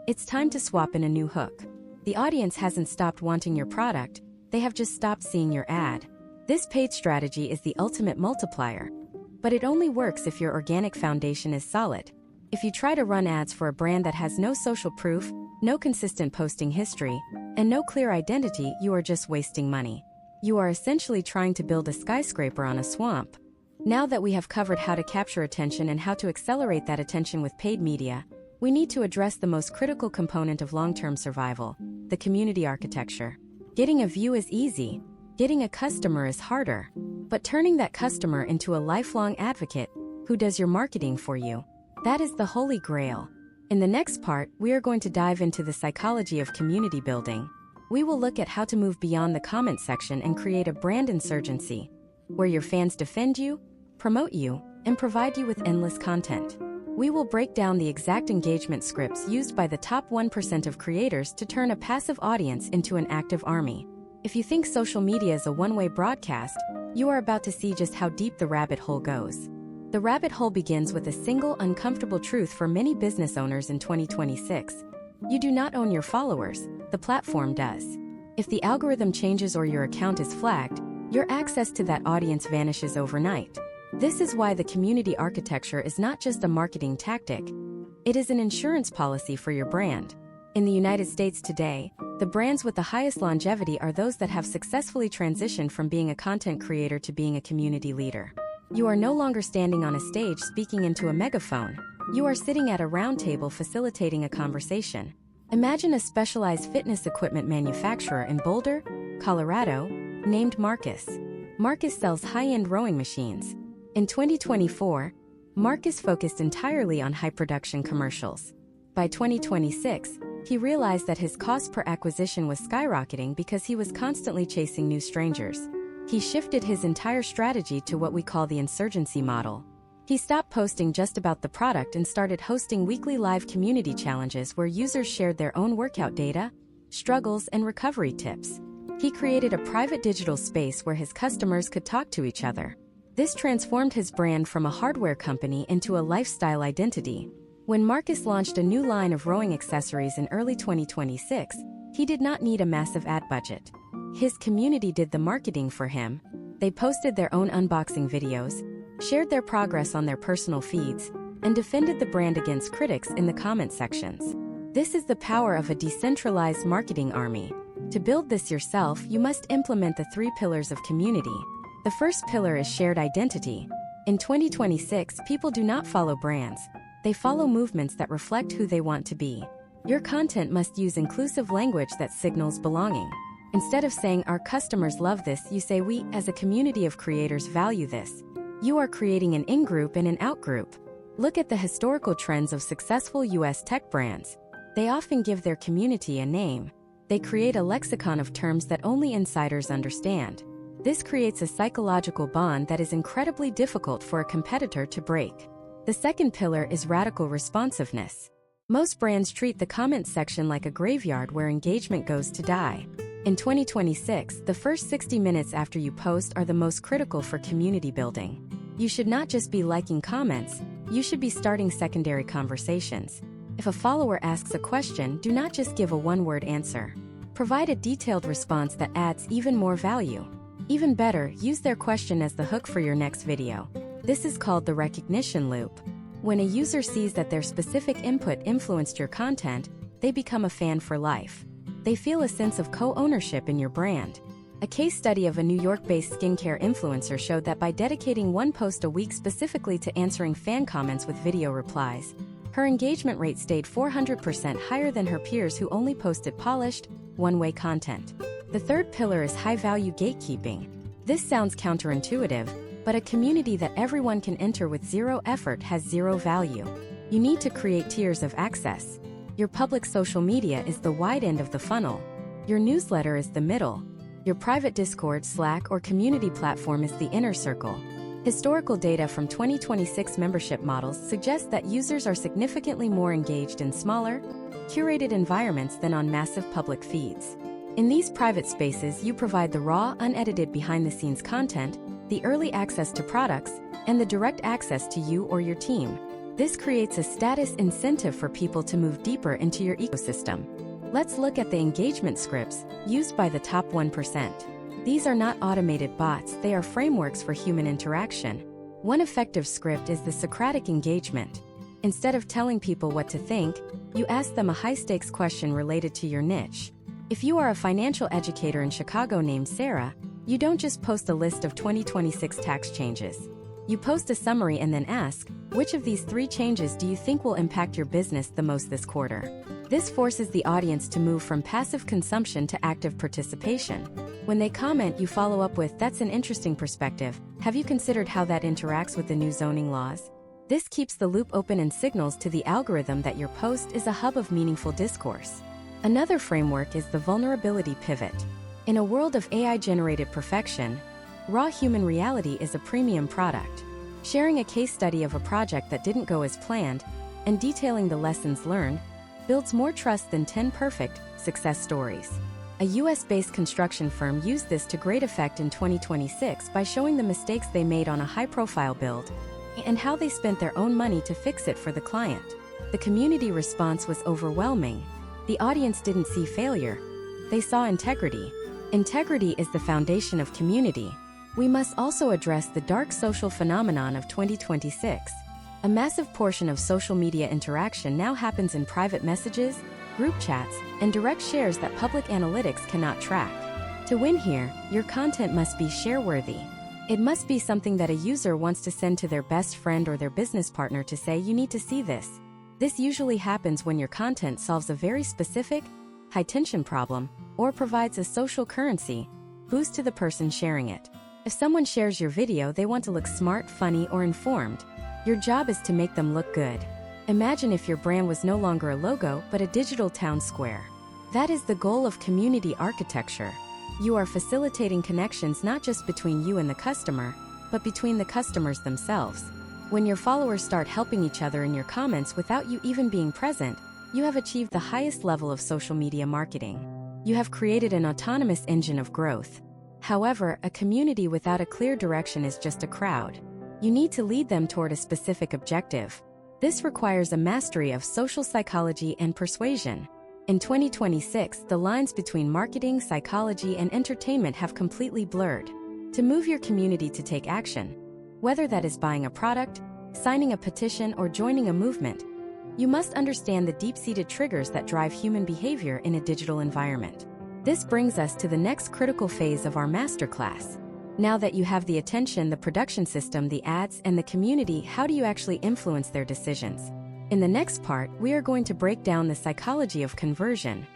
S1: it's time to swap in a new hook. The audience hasn't stopped wanting your product, they have just stopped seeing your ad. This paid strategy is the ultimate multiplier. But it only works if your organic foundation is solid. If you try to run ads for a brand that has no social proof, no consistent posting history, and no clear identity, you are just wasting money. You are essentially trying to build a skyscraper on a swamp. Now that we have covered how to capture attention and how to accelerate that attention with paid media, we need to address the most critical component of long-term survival, the community architecture. Getting a view is easy, getting a customer is harder. But turning that customer into a lifelong advocate who does your marketing for you, that is the holy grail. In the next part, we are going to dive into the psychology of community building. We will look at how to move beyond the comment section and create a brand insurgency, where your fans defend you, promote you, and provide you with endless content. We will break down the exact engagement scripts used by the top 1% of creators to turn a passive audience into an active army. If you think social media is a one-way broadcast, you are about to see just how deep the rabbit hole goes. The rabbit hole begins with a single uncomfortable truth for many business owners in 2026. You do not own your followers, the platform does. If the algorithm changes or your account is flagged, your access to that audience vanishes overnight. This is why the community architecture is not just a marketing tactic. It is an insurance policy for your brand. In the United States today, the brands with the highest longevity are those that have successfully transitioned from being a content creator to being a community leader. You are no longer standing on a stage speaking into a megaphone. You are sitting at a round table facilitating a conversation. Imagine a specialized fitness equipment manufacturer in Boulder, Colorado, named Marcus. Marcus sells high-end rowing machines. In 2024, Marcus focused entirely on high-production commercials. By 2026, he realized that his cost per acquisition was skyrocketing because he was constantly chasing new strangers. He shifted his entire strategy to what we call the insurgency model. He stopped posting just about the product and started hosting weekly live community challenges where users shared their own workout data, struggles, and recovery tips. He created a private digital space where his customers could talk to each other. This transformed his brand from a hardware company into a lifestyle identity. When Marcus launched a new line of rowing accessories in early 2026, he did not need a massive ad budget. His community did the marketing for him. They posted their own unboxing videos, shared their progress on their personal feeds, and defended the brand against critics in the comment sections. This is the power of a decentralized marketing army. To build this yourself, you must implement the 3 pillars of community. The first pillar is shared identity. In 2026, people do not follow brands. They follow movements that reflect who they want to be. Your content must use inclusive language that signals belonging. Instead of saying our customers love this, you say we, as a community of creators, value this. You are creating an in-group and an out-group. Look at the historical trends of successful US tech brands. They often give their community a name. They create a lexicon of terms that only insiders understand. This creates a psychological bond that is incredibly difficult for a competitor to break. The second pillar is radical responsiveness. Most brands treat the comments section like a graveyard where engagement goes to die. In 2026, the first 60 minutes after you post are the most critical for community building. You should not just be liking comments, you should be starting secondary conversations. If a follower asks a question, do not just give a one-word answer. Provide a detailed response that adds even more value. Even better, use their question as the hook for your next video. This is called the recognition loop. When a user sees that their specific input influenced your content, they become a fan for life. They feel a sense of co-ownership in your brand. A case study of a New York-based skincare influencer showed that by dedicating one post a week specifically to answering fan comments with video replies, her engagement rate stayed 400% higher than her peers who only posted polished, one-way content. The third pillar is high-value gatekeeping. This sounds counterintuitive, but a community that everyone can enter with zero effort has zero value. You need to create tiers of access. Your public social media is the wide end of the funnel. Your newsletter is the middle. Your private Discord, Slack, or community platform is the inner circle. Historical data from 2026 membership models suggest that users are significantly more engaged in smaller, curated environments than on massive public feeds. In these private spaces, you provide the raw, unedited behind-the-scenes content, the early access to products, and the direct access to you or your team. This creates a status incentive for people to move deeper into your ecosystem. Let's look at the engagement scripts used by the top 1%. These are not automated bots, they are frameworks for human interaction. One effective script is the Socratic engagement. Instead of telling people what to think, you ask them a high-stakes question related to your niche. If you are a financial educator in Chicago named Sarah, you don't just post a list of 2026 tax changes. You post a summary and then ask, which of these 3 changes do you think will impact your business the most this quarter? This forces the audience to move from passive consumption to active participation. When they comment, you follow up with, "That's an interesting perspective. Have you considered how that interacts with the new zoning laws?" This keeps the loop open and signals to the algorithm that your post is a hub of meaningful discourse. Another framework is the vulnerability pivot. In a world of AI-generated perfection, raw human reality is a premium product. Sharing a case study of a project that didn't go as planned and detailing the lessons learned builds more trust than 10 perfect success stories. A US-based construction firm used this to great effect in 2026 by showing the mistakes they made on a high-profile build and how they spent their own money to fix it for the client. The community response was overwhelming. The audience didn't see failure. They saw integrity. Integrity is the foundation of community. We must also address the dark social phenomenon of 2026. A massive portion of social media interaction now happens in private messages, group chats, and direct shares that public analytics cannot track. To win here, your content must be share-worthy. It must be something that a user wants to send to their best friend or their business partner to say, "You need to see this." This usually happens when your content solves a very specific, high-tension problem, or provides a social currency boost to the person sharing it. If someone shares your video, they want to look smart, funny, or informed. Your job is to make them look good. Imagine if your brand was no longer a logo, but a digital town square. That is the goal of community architecture. You are facilitating connections not just between you and the customer, but between the customers themselves. When your followers start helping each other in your comments without you even being present, you have achieved the highest level of social media marketing. You have created an autonomous engine of growth. However, a community without a clear direction is just a crowd. You need to lead them toward a specific objective. This requires a mastery of social psychology and persuasion. In 2026, the lines between marketing, psychology, and entertainment have completely blurred. To move your community to take action, whether that is buying a product, signing a petition, or joining a movement, you must understand the deep-seated triggers that drive human behavior in a digital environment. This brings us to the next critical phase of our masterclass. Now that you have the attention, the production system, the ads, and the community, how do you actually influence their decisions? In the next part, we are going to break down the psychology of conversion.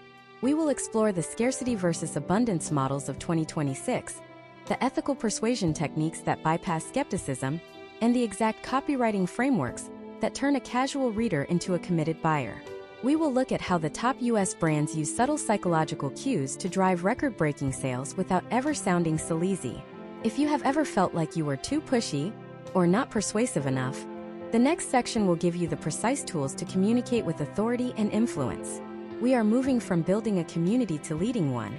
S1: We will explore the scarcity versus abundance models of 2026, the ethical persuasion techniques that bypass skepticism, and the exact copywriting frameworks that turn a casual reader into a committed buyer. We will look at how the top US brands use subtle psychological cues to drive record-breaking sales without ever sounding sleazy. If you have ever felt like you were too pushy or not persuasive enough, the next section will give you the precise tools to communicate with authority and influence. We are moving from building a community to leading one.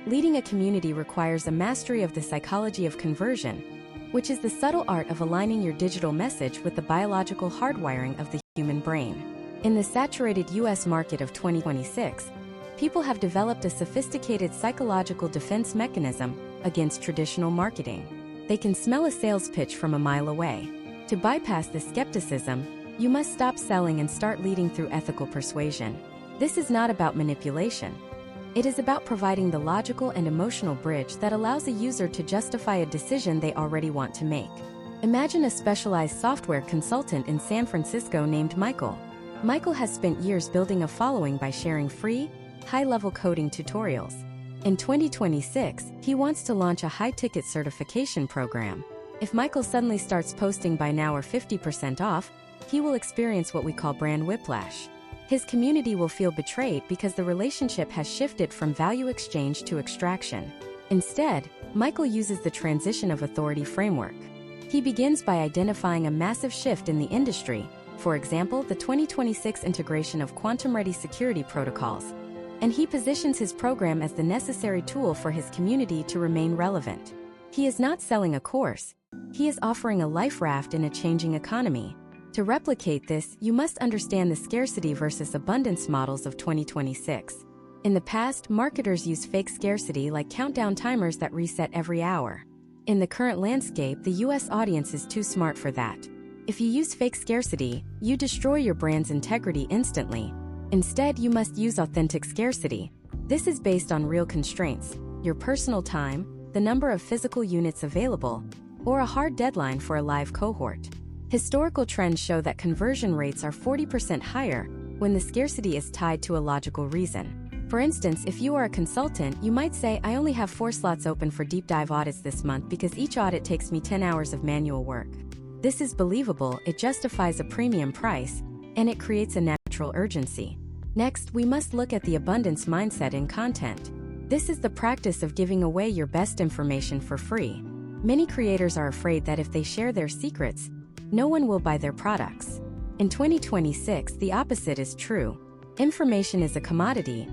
S1: Leading a community requires a mastery of the psychology of conversion, which is the subtle art of aligning your digital message with the biological hardwiring of the human brain. In the saturated US market of 2026, people have developed a sophisticated psychological defense mechanism against traditional marketing. They can smell a sales pitch from a mile away. To bypass this skepticism, you must stop selling and start leading through ethical persuasion. This is not about manipulation. It is about providing the logical and emotional bridge that allows a user to justify a decision they already want to make. Imagine a specialized software consultant in San Francisco named Michael. Michael has spent years building a following by sharing free, high-level coding tutorials. In 2026, he wants to launch a high-ticket certification program. If Michael suddenly starts posting "buy now or 50% off," he will experience what we call brand whiplash. His community will feel betrayed because the relationship has shifted from value exchange to extraction. Instead, Michael uses the transition of authority framework. He begins by identifying a massive shift in the industry, for example, the 2026 integration of quantum-ready security protocols, and he positions his program as the necessary tool for his community to remain relevant. He is not selling a course. He is offering a life raft in a changing economy. To replicate this, you must understand the scarcity versus abundance models of 2026. In the past, marketers used fake scarcity like countdown timers that reset every hour. In the current landscape, the US audience is too smart for that. If you use fake scarcity, you destroy your brand's integrity instantly. Instead, you must use authentic scarcity. This is based on real constraints: your personal time, the number of physical units available, or a hard deadline for a live cohort. Historical trends show that conversion rates are 40% higher when the scarcity is tied to a logical reason. For instance, if you are a consultant, you might say, "I only have 4 slots open for deep dive audits this month because each audit takes me 10 hours of manual work." This is believable, it justifies a premium price, and it creates a natural urgency. Next, we must look at the abundance mindset in content. This is the practice of giving away your best information for free. Many creators are afraid that if they share their secrets, no one will buy their products. In 2026, the opposite is true. Information is a commodity.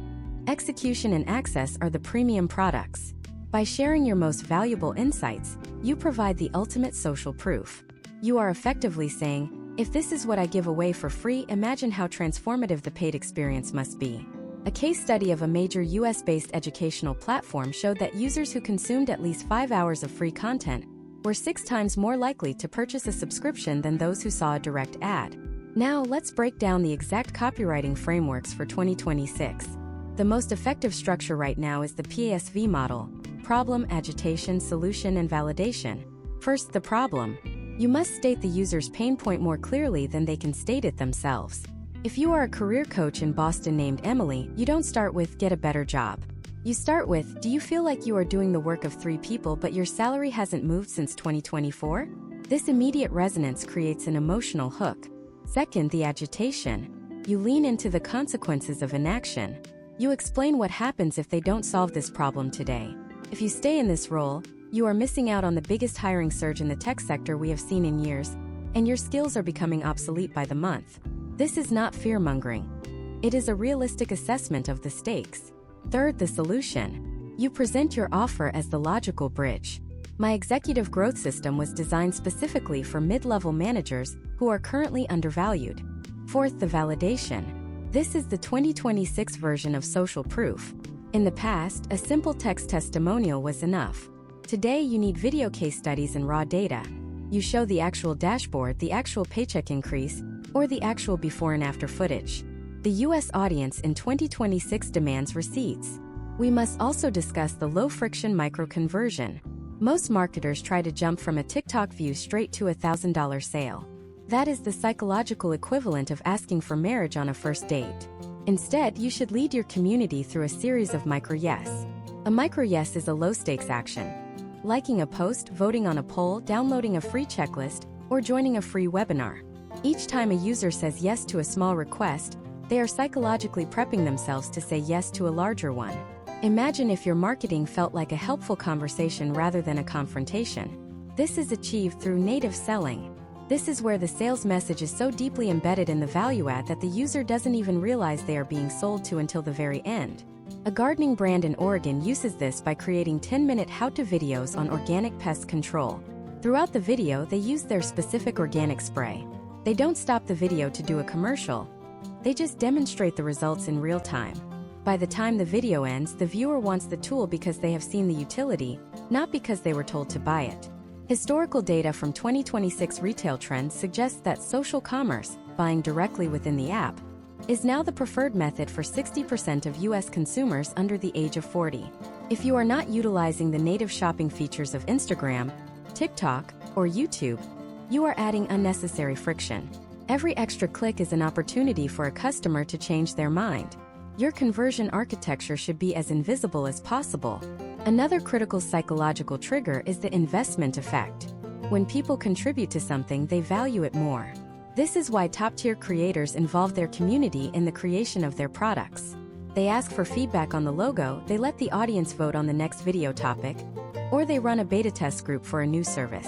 S1: Execution and access are the premium products. By sharing your most valuable insights, you provide the ultimate social proof. You are effectively saying, "If this is what I give away for free, imagine how transformative the paid experience must be." A case study of a major US-based educational platform showed that users who consumed at least 5 hours of free content were 6 times more likely to purchase a subscription than those who saw a direct ad. Now, let's break down the exact copywriting frameworks for 2026. The most effective structure right now is the PASV model: problem, agitation, solution, and validation. First, the problem. You must state the user's pain point more clearly than they can state it themselves. If you are a career coach in Boston named Emily, you don't start with "get a better job." You start with, "Do you feel like you are doing the work of 3 people but your salary hasn't moved since 2024? This immediate resonance creates an emotional hook. Second, the agitation. You lean into the consequences of inaction. You explain what happens if they don't solve this problem today. If you stay in this role, you are missing out on the biggest hiring surge in the tech sector we have seen in years, and your skills are becoming obsolete by the month." This is not fear-mongering. It is a realistic assessment of the stakes. Third, the solution. You present your offer as the logical bridge. "My executive growth system was designed specifically for mid-level managers who are currently undervalued." Fourth, the validation. This is the 2026 version of social proof. In the past, a simple text testimonial was enough. Today, you need video case studies and raw data. You show the actual dashboard, the actual paycheck increase, or the actual before and after footage. The US audience in 2026 demands receipts. We must also discuss the low-friction micro-conversion. Most marketers try to jump from a TikTok view straight to a $1,000 sale. That is the psychological equivalent of asking for marriage on a first date. Instead, you should lead your community through a series of micro-yes. A micro-yes is a low-stakes action. Liking a post, voting on a poll, downloading a free checklist, or joining a free webinar. Each time a user says yes to a small request, they are psychologically prepping themselves to say yes to a larger one. Imagine if your marketing felt like a helpful conversation rather than a confrontation. This is achieved through native selling. This is where the sales message is so deeply embedded in the value add that the user doesn't even realize they are being sold to until the very end. A gardening brand in Oregon uses this by creating 10-minute how-to videos on organic pest control. Throughout the video, they use their specific organic spray. They don't stop the video to do a commercial. They just demonstrate the results in real time. By the time the video ends, the viewer wants the tool because they have seen the utility, not because they were told to buy it. Historical data from 2026 retail trends suggests that social commerce, buying directly within the app, is now the preferred method for 60% of US consumers under the age of 40. If you are not utilizing the native shopping features of Instagram, TikTok, or YouTube, you are adding unnecessary friction. Every extra click is an opportunity for a customer to change their mind. Your conversion architecture should be as invisible as possible. Another critical psychological trigger is the investment effect. When people contribute to something, they value it more. This is why top-tier creators involve their community in the creation of their products. They ask for feedback on the logo, they let the audience vote on the next video topic, or they run a beta test group for a new service.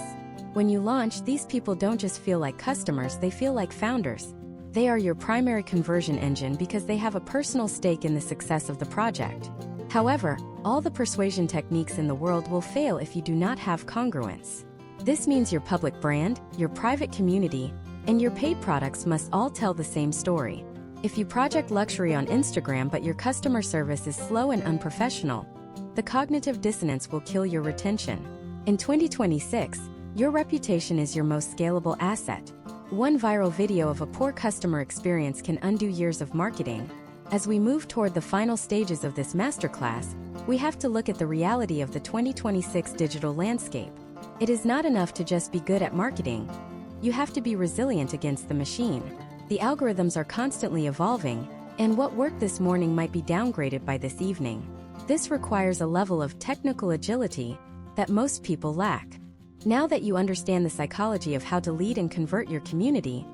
S1: When you launch, these people don't just feel like customers, they feel like founders. They are your primary conversion engine because they have a personal stake in the success of the project. However, all the persuasion techniques in the world will fail if you do not have congruence. This means your public brand, your private community, and your paid products must all tell the same story. If you project luxury on Instagram but your customer service is slow and unprofessional, the cognitive dissonance will kill your retention. In 2026, your reputation is your most scalable asset. One viral video of a poor customer experience can undo years of marketing. As we move toward the final stages of this masterclass, we have to look at the reality of the 2026 digital landscape. It is not enough to just be good at marketing. You have to be resilient against the machine. The algorithms are constantly evolving, and what worked this morning might be downgraded by this evening. This requires a level of technical agility that most people lack. Now that you understand the psychology of how to lead and convert your community,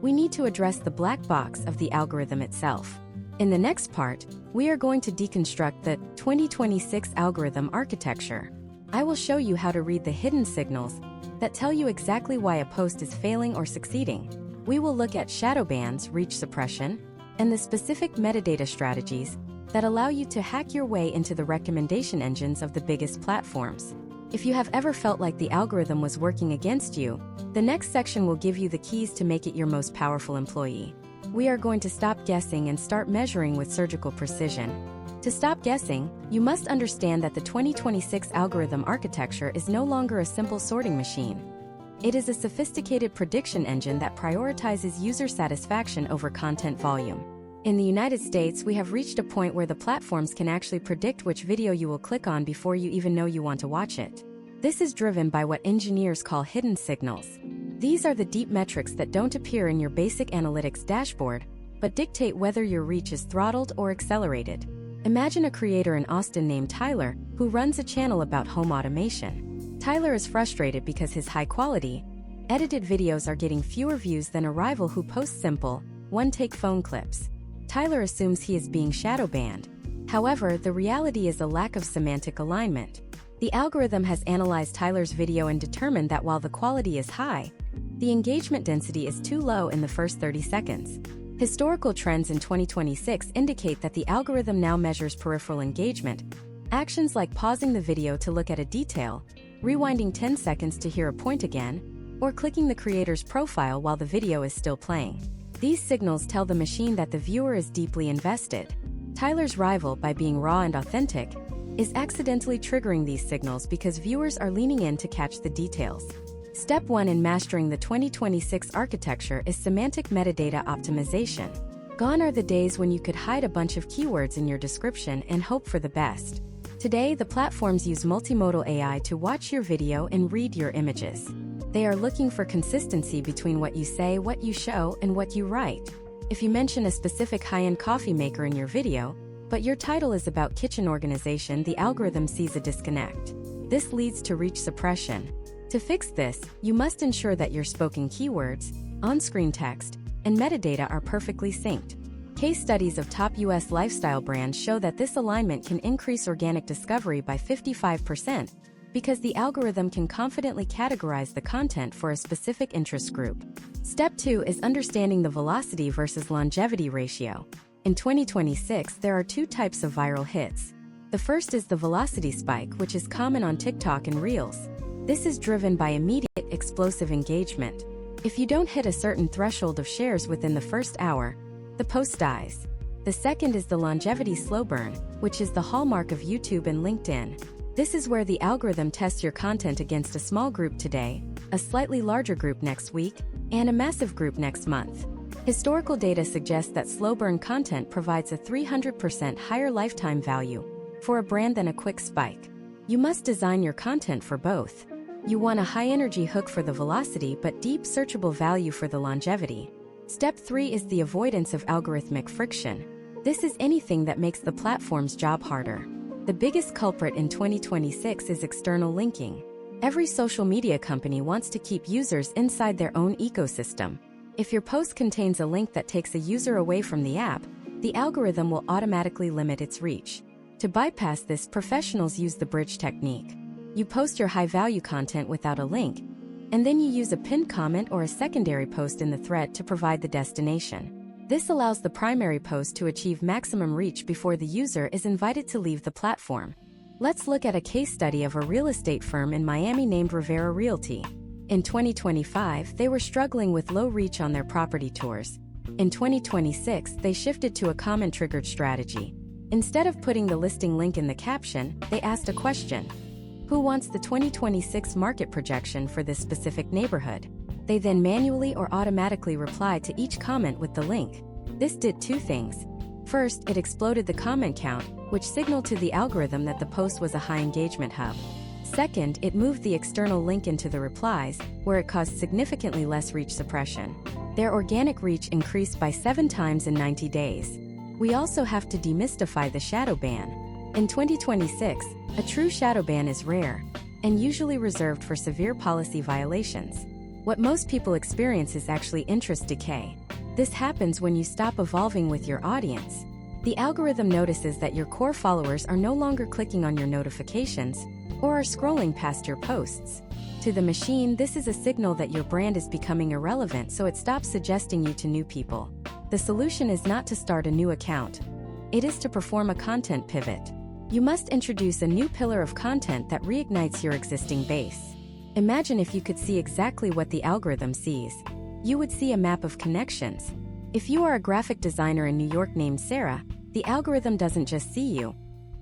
S1: we need to address the black box of the algorithm itself. In the next part, we are going to deconstruct the 2026 algorithm architecture. I will show you how to read the hidden signals that tell you exactly why a post is failing or succeeding. We will look at shadow bans, reach suppression, and the specific metadata strategies that allow you to hack your way into the recommendation engines of the biggest platforms. If you have ever felt like the algorithm was working against you, the next section will give you the keys to make it your most powerful employee. We are going to stop guessing and start measuring with surgical precision. To stop guessing, you must understand that the 2026 algorithm architecture is no longer a simple sorting machine. It is a sophisticated prediction engine that prioritizes user satisfaction over content volume. In the United States, we have reached a point where the platforms can actually predict which video you will click on before you even know you want to watch it. This is driven by what engineers call hidden signals. These are the deep metrics that don't appear in your basic analytics dashboard, but dictate whether your reach is throttled or accelerated. Imagine a creator in Austin named Tyler, who runs a channel about home automation. Tyler is frustrated because his high-quality, edited videos are getting fewer views than a rival who posts simple, one-take phone clips. Tyler assumes he is being shadow banned. However, the reality is a lack of semantic alignment. The algorithm has analyzed Tyler's video and determined that while the quality is high, the engagement density is too low in the first 30 seconds. Historical trends in 2026 indicate that the algorithm now measures peripheral engagement, actions like pausing the video to look at a detail, rewinding 10 seconds to hear a point again, or clicking the creator's profile while the video is still playing. These signals tell the machine that the viewer is deeply invested. Tyler's rival, by being raw and authentic, is accidentally triggering these signals because viewers are leaning in to catch the details. Step 1 in mastering the 2026 architecture is semantic metadata optimization. Gone are the days when you could hide a bunch of keywords in your description and hope for the best. Today, the platforms use multimodal AI to watch your video and read your images. They are looking for consistency between what you say, what you show, and what you write. If you mention a specific high-end coffee maker in your video, but your title is about kitchen organization, the algorithm sees a disconnect. This leads to reach suppression. To fix this, you must ensure that your spoken keywords, on-screen text, and metadata are perfectly synced. Case studies of top US lifestyle brands show that this alignment can increase organic discovery by 55% because the algorithm can confidently categorize the content for a specific interest group. Step 2 is understanding the velocity versus longevity ratio. In 2026, there are two types of viral hits. The first is the velocity spike, which is common on TikTok and Reels. This is driven by immediate, explosive engagement. If you don't hit a certain threshold of shares within the first hour, the post dies. The second is the longevity slow burn, which is the hallmark of YouTube and LinkedIn. This is where the algorithm tests your content against a small group today, a slightly larger group next week, and a massive group next month. Historical data suggests that slow burn content provides a 300% higher lifetime value for a brand than a quick spike. You must design your content for both. You want a high-energy hook for the velocity but deep searchable value for the longevity. Step 3 is the avoidance of algorithmic friction. This is anything that makes the platform's job harder. The biggest culprit in 2026 is external linking. Every social media company wants to keep users inside their own ecosystem. If your post contains a link that takes a user away from the app, the algorithm will automatically limit its reach. To bypass this, professionals use the bridge technique. You post your high-value content without a link, and then you use a pinned comment or a secondary post in the thread to provide the destination. This allows the primary post to achieve maximum reach before the user is invited to leave the platform. Let's look at a case study of a real estate firm in Miami named Rivera Realty. In 2025, they were struggling with low reach on their property tours. In 2026, they shifted to a comment-triggered strategy. Instead of putting the listing link in the caption, they asked a question: who wants the 2026 market projection for this specific neighborhood? They then manually or automatically replied to each comment with the link. This did two things. First, it exploded the comment count, which signaled to the algorithm that the post was a high engagement hub. Second, it moved the external link into the replies, where it caused significantly less reach suppression. Their organic reach increased by 7 times in 90 days. We also have to demystify the shadow ban. In 2026, a true shadow ban is rare and usually reserved for severe policy violations. What most people experience is actually interest decay. This happens when you stop evolving with your audience. The algorithm notices that your core followers are no longer clicking on your notifications or are scrolling past your posts. To the machine, this is a signal that your brand is becoming irrelevant, so it stops suggesting you to new people. The solution is not to start a new account. It is to perform a content pivot. You must introduce a new pillar of content that reignites your existing base. Imagine if you could see exactly what the algorithm sees. You would see a map of connections. If you are a graphic designer in New York named Sarah, the algorithm doesn't just see you.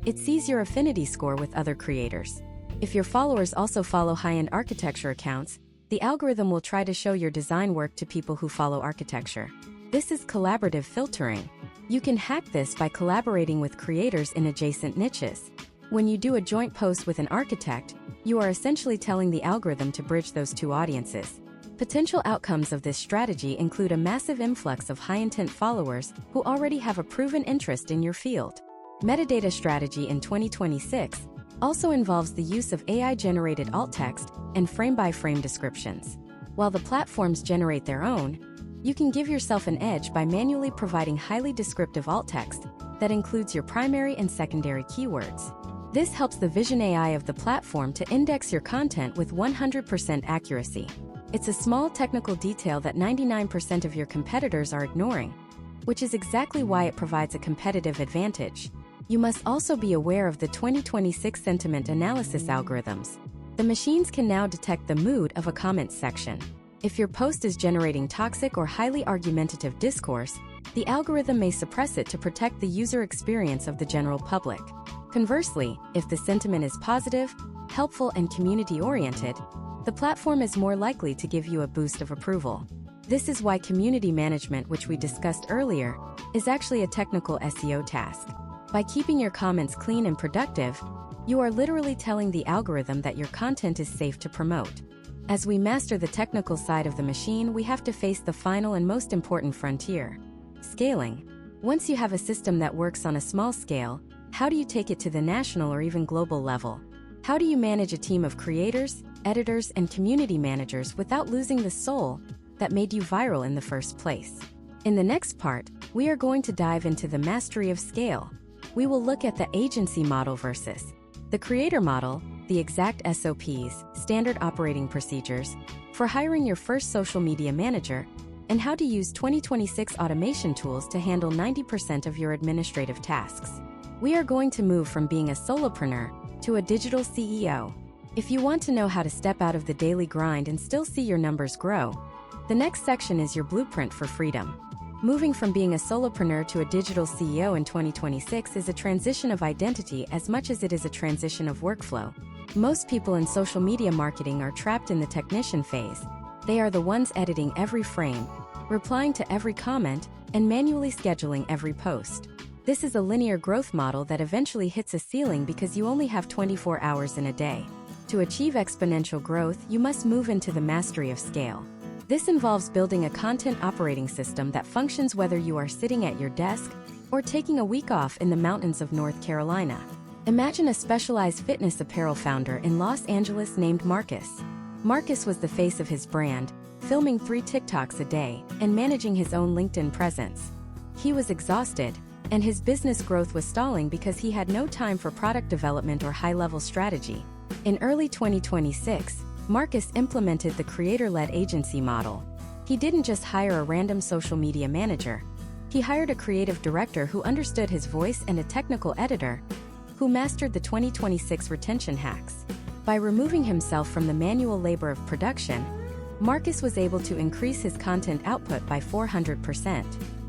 S1: It sees your affinity score with other creators. If your followers also follow high-end architecture accounts, the algorithm will try to show your design work to people who follow architecture. This is collaborative filtering. You can hack this by collaborating with creators in adjacent niches. When you do a joint post with an architect, you are essentially telling the algorithm to bridge those two audiences. Potential outcomes of this strategy include a massive influx of high-intent followers who already have a proven interest in your field. Metadata strategy in 2026 also involves the use of AI-generated alt text and frame-by-frame descriptions. While the platforms generate their own, you can give yourself an edge by manually providing highly descriptive alt text that includes your primary and secondary keywords. This helps the vision AI of the platform to index your content with 100% accuracy. It's a small technical detail that 99% of your competitors are ignoring, which is exactly why it provides a competitive advantage. You must also be aware of the 2026 sentiment analysis algorithms. The machines can now detect the mood of a comment section. If your post is generating toxic or highly argumentative discourse, the algorithm may suppress it to protect the user experience of the general public. Conversely, if the sentiment is positive, helpful, and community-oriented, the platform is more likely to give you a boost of approval. This is why community management, which we discussed earlier, is actually a technical SEO task. By keeping your comments clean and productive, you are literally telling the algorithm that your content is safe to promote. As we master the technical side of the machine, we have to face the final and most important frontier: scaling. Once you have a system that works on a small scale, how do you take it to the national or even global level? How do you manage a team of creators, editors, and community managers without losing the soul that made you viral in the first place? In the next part, we are going to dive into the mastery of scale. We will look at the agency model versus the creator model, the exact SOPs, standard operating procedures, for hiring your first social media manager, and how to use 2026 automation tools to handle 90% of your administrative tasks. We are going to move from being a solopreneur to a digital CEO. If you want to know how to step out of the daily grind and still see your numbers grow, the next section is your blueprint for freedom. Moving from being a solopreneur to a digital CEO in 2026 is a transition of identity as much as it is a transition of workflow. Most people in social media marketing are trapped in the technician phase. They are the ones editing every frame, replying to every comment, and manually scheduling every post. This is a linear growth model that eventually hits a ceiling because you only have 24 hours in a day. To achieve exponential growth, you must move into the mastery of scale. This involves building a content operating system that functions whether you are sitting at your desk or taking a week off in the mountains of North Carolina. Imagine a specialized fitness apparel founder in Los Angeles named Marcus. Marcus was the face of his brand, filming 3 TikToks a day and managing his own LinkedIn presence. He was exhausted, and his business growth was stalling because he had no time for product development or high-level strategy. In early 2026, Marcus implemented the creator-led agency model. He didn't just hire a random social media manager. He hired a creative director who understood his voice and a technical editor who mastered the 2026 retention hacks. By removing himself from the manual labor of production, Marcus was able to increase his content output by 400%.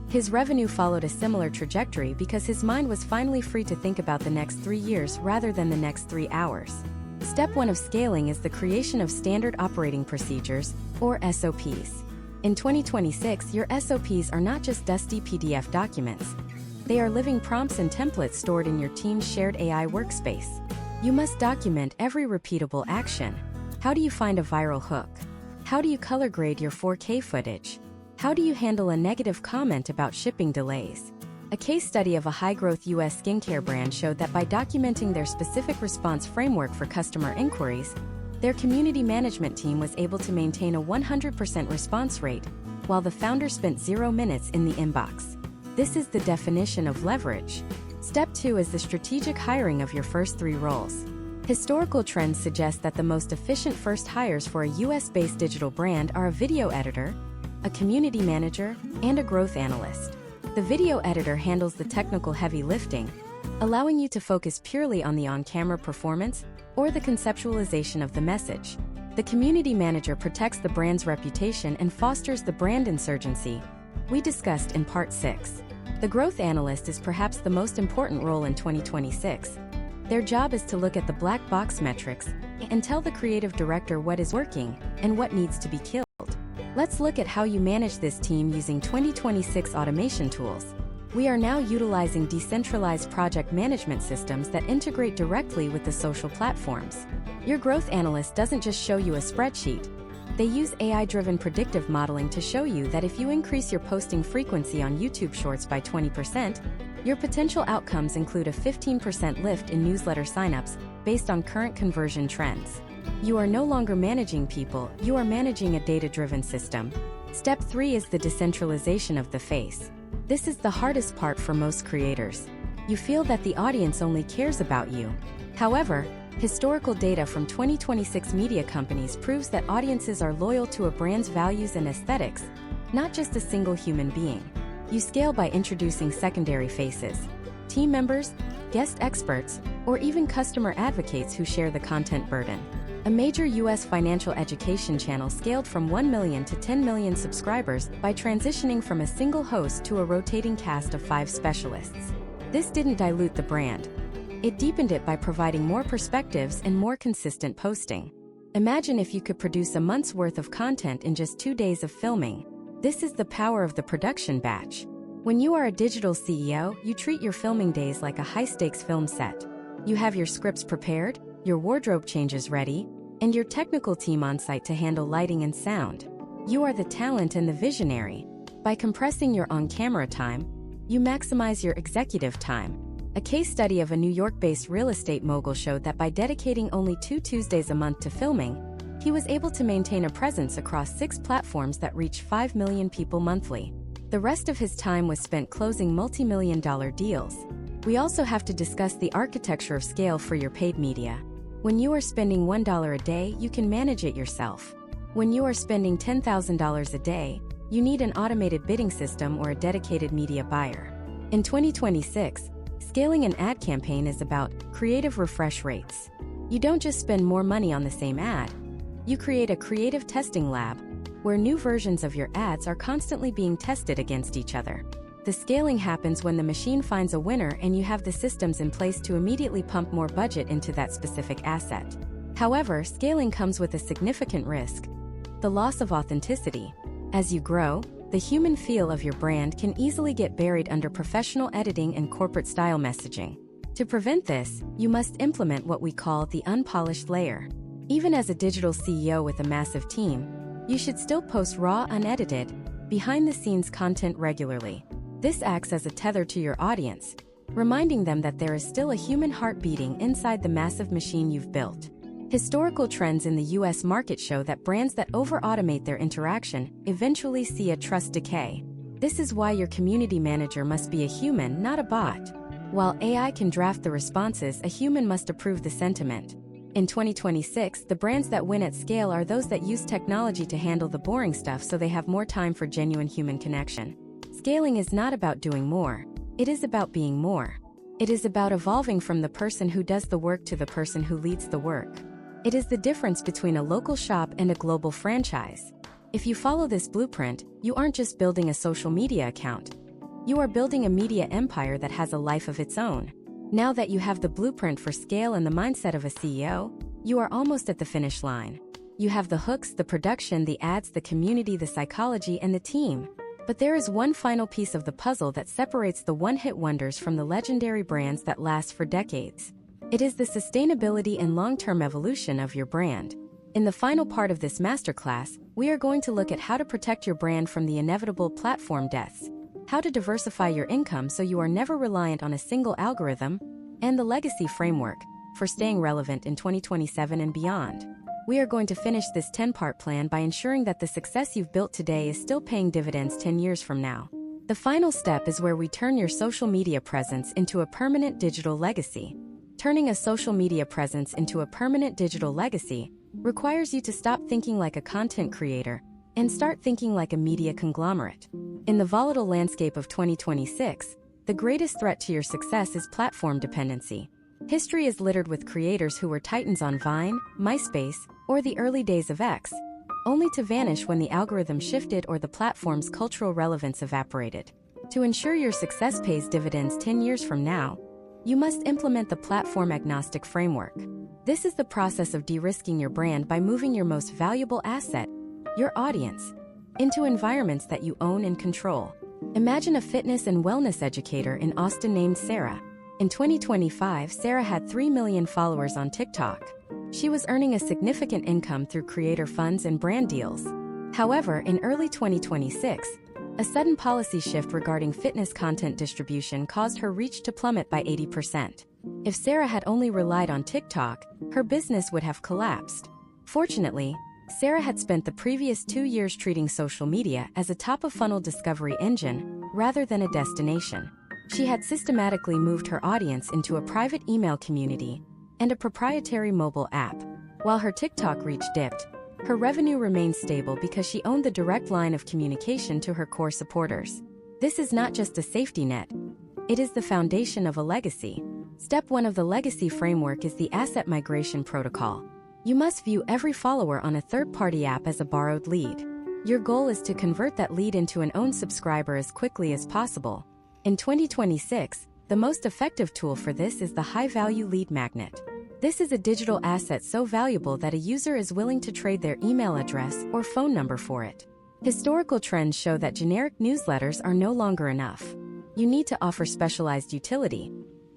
S1: His revenue followed a similar trajectory because his mind was finally free to think about the next 3 years rather than the next 3 hours. Step 1 of scaling is the creation of standard operating procedures, or SOPs. In 2026, your SOPs are not just dusty PDF documents. They are living prompts and templates stored in your team's shared AI workspace. You must document every repeatable action. How do you find a viral hook? How do you color grade your 4K footage? How do you handle a negative comment about shipping delays? A case study of a high-growth US skincare brand showed that by documenting their specific response framework for customer inquiries, their community management team was able to maintain a 100% response rate, while the founder spent 0 minutes in the inbox. This is the definition of leverage. Step 2 is the strategic hiring of your first 3 roles. Historical trends suggest that the most efficient first hires for a US-based digital brand are a video editor, a community manager, and a growth analyst. The video editor handles the technical heavy lifting, allowing you to focus purely on the on-camera performance or the conceptualization of the message. The community manager protects the brand's reputation and fosters the brand insurgency we discussed in Part 6. The growth analyst is perhaps the most important role in 2026. Their job is to look at the black box metrics and tell the creative director what is working and what needs to be killed. Let's look at how you manage this team using 2026 automation tools. We are now utilizing decentralized project management systems that integrate directly with the social platforms. Your growth analyst doesn't just show you a spreadsheet. They use AI-driven predictive modeling to show you that if you increase your posting frequency on YouTube Shorts by 20%, your potential outcomes include a 15% lift in newsletter signups based on current conversion trends. You are no longer managing people, you are managing a data-driven system. Step 3 is the decentralization of the face. This is the hardest part for most creators. You feel that the audience only cares about you. However, historical data from 2026 media companies proves that audiences are loyal to a brand's values and aesthetics, not just a single human being. You scale by introducing secondary faces, team members, guest experts, or even customer advocates who share the content burden. A major US financial education channel scaled from 1 million to 10 million subscribers by transitioning from a single host to a rotating cast of 5 specialists. This didn't dilute the brand. It deepened it by providing more perspectives and more consistent posting. Imagine if you could produce a month's worth of content in just 2 days of filming. This is the power of the production batch. When you are a digital CEO, you treat your filming days like a high-stakes film set. You have your scripts prepared, your wardrobe changes ready, and your technical team on site to handle lighting and sound. You are the talent and the visionary. By compressing your on-camera time, you maximize your executive time. A case study of a New York-based real estate mogul showed that by dedicating only 2 Tuesdays a month to filming, he was able to maintain a presence across 6 platforms that reach 5 million people monthly. The rest of his time was spent closing multi-million-dollar deals. We also have to discuss the architecture of scale for your paid media. When you are spending $1 a day, you can manage it yourself. When you are spending $10,000 a day, you need an automated bidding system or a dedicated media buyer. In 2026, scaling an ad campaign is about creative refresh rates. You don't just spend more money on the same ad. You create a creative testing lab, where new versions of your ads are constantly being tested against each other. The scaling happens when the machine finds a winner and you have the systems in place to immediately pump more budget into that specific asset. However, scaling comes with a significant risk: the loss of authenticity. As you grow, the human feel of your brand can easily get buried under professional editing and corporate-style messaging. To prevent this, you must implement what we call the unpolished layer. Even as a digital CEO with a massive team, you should still post raw, unedited, behind-the-scenes content regularly. This acts as a tether to your audience, reminding them that there is still a human heart beating inside the massive machine you've built. Historical trends in the US market show that brands that over-automate their interaction eventually see a trust decay. This is why your community manager must be a human, not a bot. While AI can draft the responses, a human must approve the sentiment. In 2026, the brands that win at scale are those that use technology to handle the boring stuff so they have more time for genuine human connection. Scaling is not about doing more. It is about being more. It is about evolving from the person who does the work to the person who leads the work. It is the difference between a local shop and a global franchise. If you follow this blueprint, you aren't just building a social media account. You are building a media empire that has a life of its own. Now that you have the blueprint for scale and the mindset of a CEO, you are almost at the finish line. You have the hooks, the production, the ads, the community, the psychology, and the team. But there is one final piece of the puzzle that separates the one-hit wonders from the legendary brands that last for decades. It is the sustainability and long-term evolution of your brand. In the final part of this masterclass, we are going to look at how to protect your brand from the inevitable platform deaths, how to diversify your income so you are never reliant on a single algorithm, and the legacy framework for staying relevant in 2027 and beyond. We are going to finish this 10-part plan by ensuring that the success you've built today is still paying dividends 10 years from now. The final step is where we turn your social media presence into a permanent digital legacy. Turning a social media presence into a permanent digital legacy requires you to stop thinking like a content creator and start thinking like a media conglomerate. In the volatile landscape of 2026, the greatest threat to your success is platform dependency. History is littered with creators who were titans on Vine, MySpace, or the early days of X, only to vanish when the algorithm shifted or the platform's cultural relevance evaporated. To ensure your success pays dividends 10 years from now, you must implement the platform-agnostic framework. This is the process of de-risking your brand by moving your most valuable asset, your audience, into environments that you own and control. Imagine a fitness and wellness educator in Austin named Sarah. In 2025, Sarah had 3 million followers on TikTok. She was earning a significant income through creator funds and brand deals. However, in early 2026, a sudden policy shift regarding fitness content distribution caused her reach to plummet by 80%. If Sarah had only relied on TikTok, her business would have collapsed. Fortunately, Sarah had spent the previous 2 years treating social media as a top-of-funnel discovery engine rather than a destination. She had systematically moved her audience into a private email community and a proprietary mobile app. While her TikTok reach dipped, her revenue remained stable because she owned the direct line of communication to her core supporters. This is not just a safety net. It is the foundation of a legacy. Step 1 of the legacy framework is the asset migration protocol. You must view every follower on a third-party app as a borrowed lead. Your goal is to convert that lead into an owned subscriber as quickly as possible. In 2026, the most effective tool for this is the high-value lead magnet. This is a digital asset so valuable that a user is willing to trade their email address or phone number for it. Historical trends show that generic newsletters are no longer enough. You need to offer specialized utility,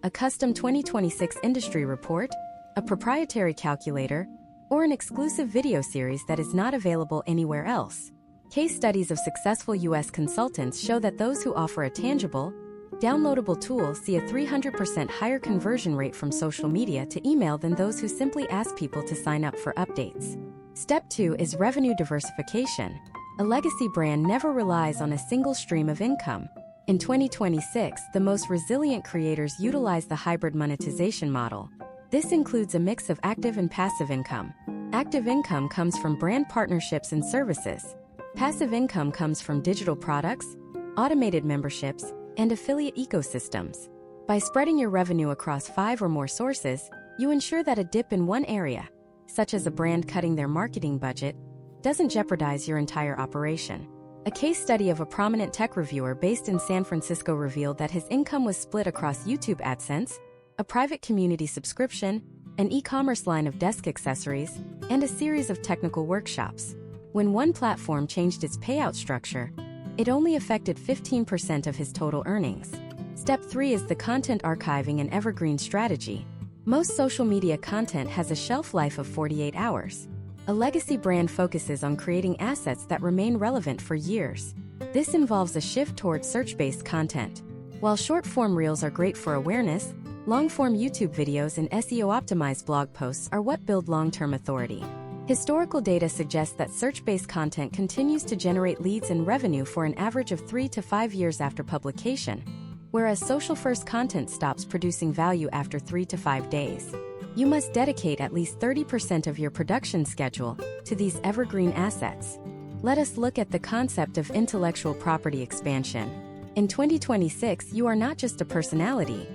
S1: a custom 2026 industry report, a proprietary calculator, or an exclusive video series that is not available anywhere else. Case studies of successful US consultants show that those who offer a tangible, downloadable tool see a 300% higher conversion rate from social media to email than those who simply ask people to sign up for updates. Step 2 is revenue diversification. A legacy brand never relies on a single stream of income. In 2026, the most resilient creators utilize the hybrid monetization model. This includes a mix of active and passive income. Active income comes from brand partnerships and services. Passive income comes from digital products, automated memberships, and affiliate ecosystems. By spreading your revenue across 5 or more sources, you ensure that a dip in one area, such as a brand cutting their marketing budget, doesn't jeopardize your entire operation. A case study of a prominent tech reviewer based in San Francisco revealed that his income was split across YouTube AdSense, a private community subscription, an e-commerce line of desk accessories, and a series of technical workshops. When one platform changed its payout structure, it only affected 15% of his total earnings. Step 3 is the content archiving and evergreen strategy. Most social media content has a shelf life of 48 hours. A legacy brand focuses on creating assets that remain relevant for years. This involves a shift towards search-based content. While short-form reels are great for awareness, long-form YouTube videos and SEO-optimized blog posts are what build long-term authority. Historical data suggests that search-based content continues to generate leads and revenue for an average of 3 to 5 years after publication, whereas social-first content stops producing value after 3 to 5 days. You must dedicate at least 30% of your production schedule to these evergreen assets. Let us look at the concept of intellectual property expansion. In 2026, you are not just a personality.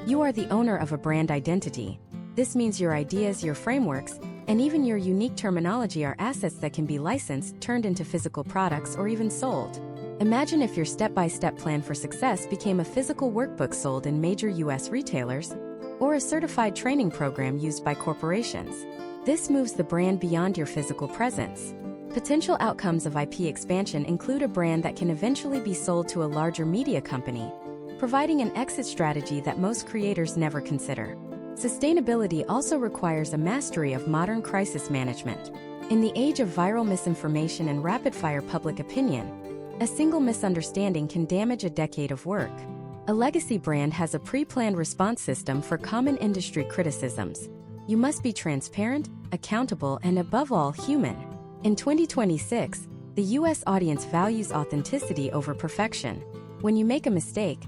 S1: You are the owner of a brand identity. This means your ideas, your frameworks, and even your unique terminology are assets that can be licensed, turned into physical products, or even sold. Imagine if your step-by-step plan for success became a physical workbook sold in major US retailers, or a certified training program used by corporations. This moves the brand beyond your physical presence. Potential outcomes of IP expansion include a brand that can eventually be sold to a larger media company, providing an exit strategy that most creators never consider. Sustainability also requires a mastery of modern crisis management. In the age of viral misinformation and rapid-fire public opinion, a single misunderstanding can damage a decade of work. A legacy brand has a pre-planned response system for common industry criticisms. You must be transparent, accountable, and above all, human. In 2026, the US audience values authenticity over perfection. When you make a mistake,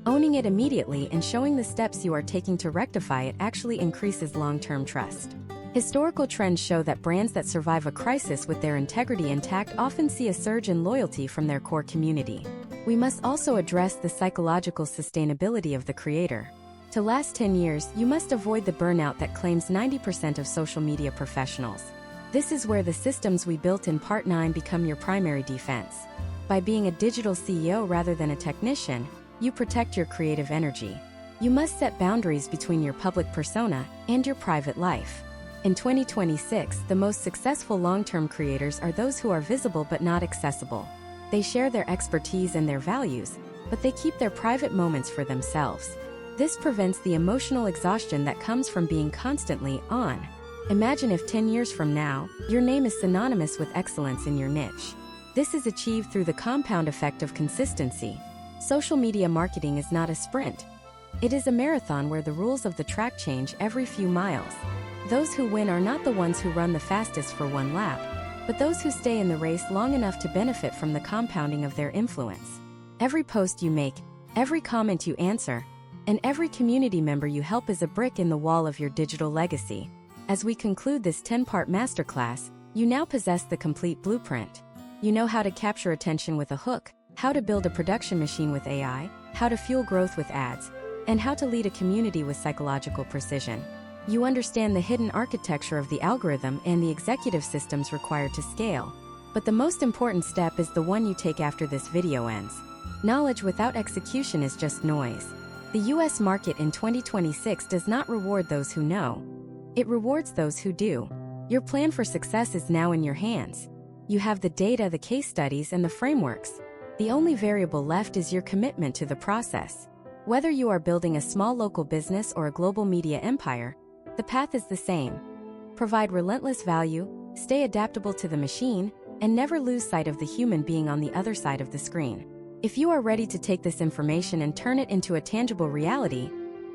S1: owning it immediately and showing the steps you are taking to rectify it actually increases long-term trust. Historical trends show that brands that survive a crisis with their integrity intact often see a surge in loyalty from their core community. We must also address the psychological sustainability of the creator. To last 10 years, you must avoid the burnout that claims 90% of social media professionals. This is where the systems we built in Part 9 become your primary defense. By being a digital CEO rather than a technician, you protect your creative energy. You must set boundaries between your public persona and your private life. In 2026, the most successful long-term creators are those who are visible but not accessible. They share their expertise and their values, but they keep their private moments for themselves. This prevents the emotional exhaustion that comes from being constantly on. Imagine if 10 years from now, your name is synonymous with excellence in your niche. This is achieved through the compound effect of consistency. Social media marketing is not a sprint. It is a marathon where the rules of the track change every few miles. Those who win are not the ones who run the fastest for one lap, but those who stay in the race long enough to benefit from the compounding of their influence. Every post you make, every comment you answer, and every community member you help is a brick in the wall of your digital legacy. As we conclude this 10-part masterclass, you now possess the complete blueprint. You know how to capture attention with a hook, how to build a production machine with AI, how to fuel growth with ads, and how to lead a community with psychological precision. You understand the hidden architecture of the algorithm and the executive systems required to scale. But the most important step is the one you take after this video ends. Knowledge without execution is just noise. The US market in 2026 does not reward those who know. It rewards those who do. Your plan for success is now in your hands. You have the data, the case studies, and the frameworks. The only variable left is your commitment to the process. Whether you are building a small local business or a global media empire, the path is the same. provide relentless value, stay adaptable to the machine, and never lose sight of the human being on the other side of the screen. If you are ready to take this information and turn it into a tangible reality,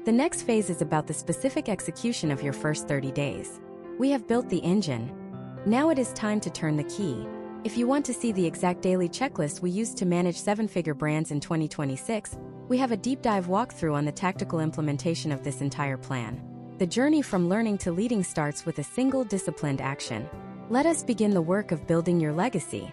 S1: the next phase is about the specific execution of your first 30 days. We have built the engine. Now it is time to turn the key. If you want to see the exact daily checklist we used to manage 7-figure brands in 2026, we have a deep dive walkthrough on the tactical implementation of this entire plan. The journey from learning to leading starts with a single disciplined action. Let us begin the work of building your legacy.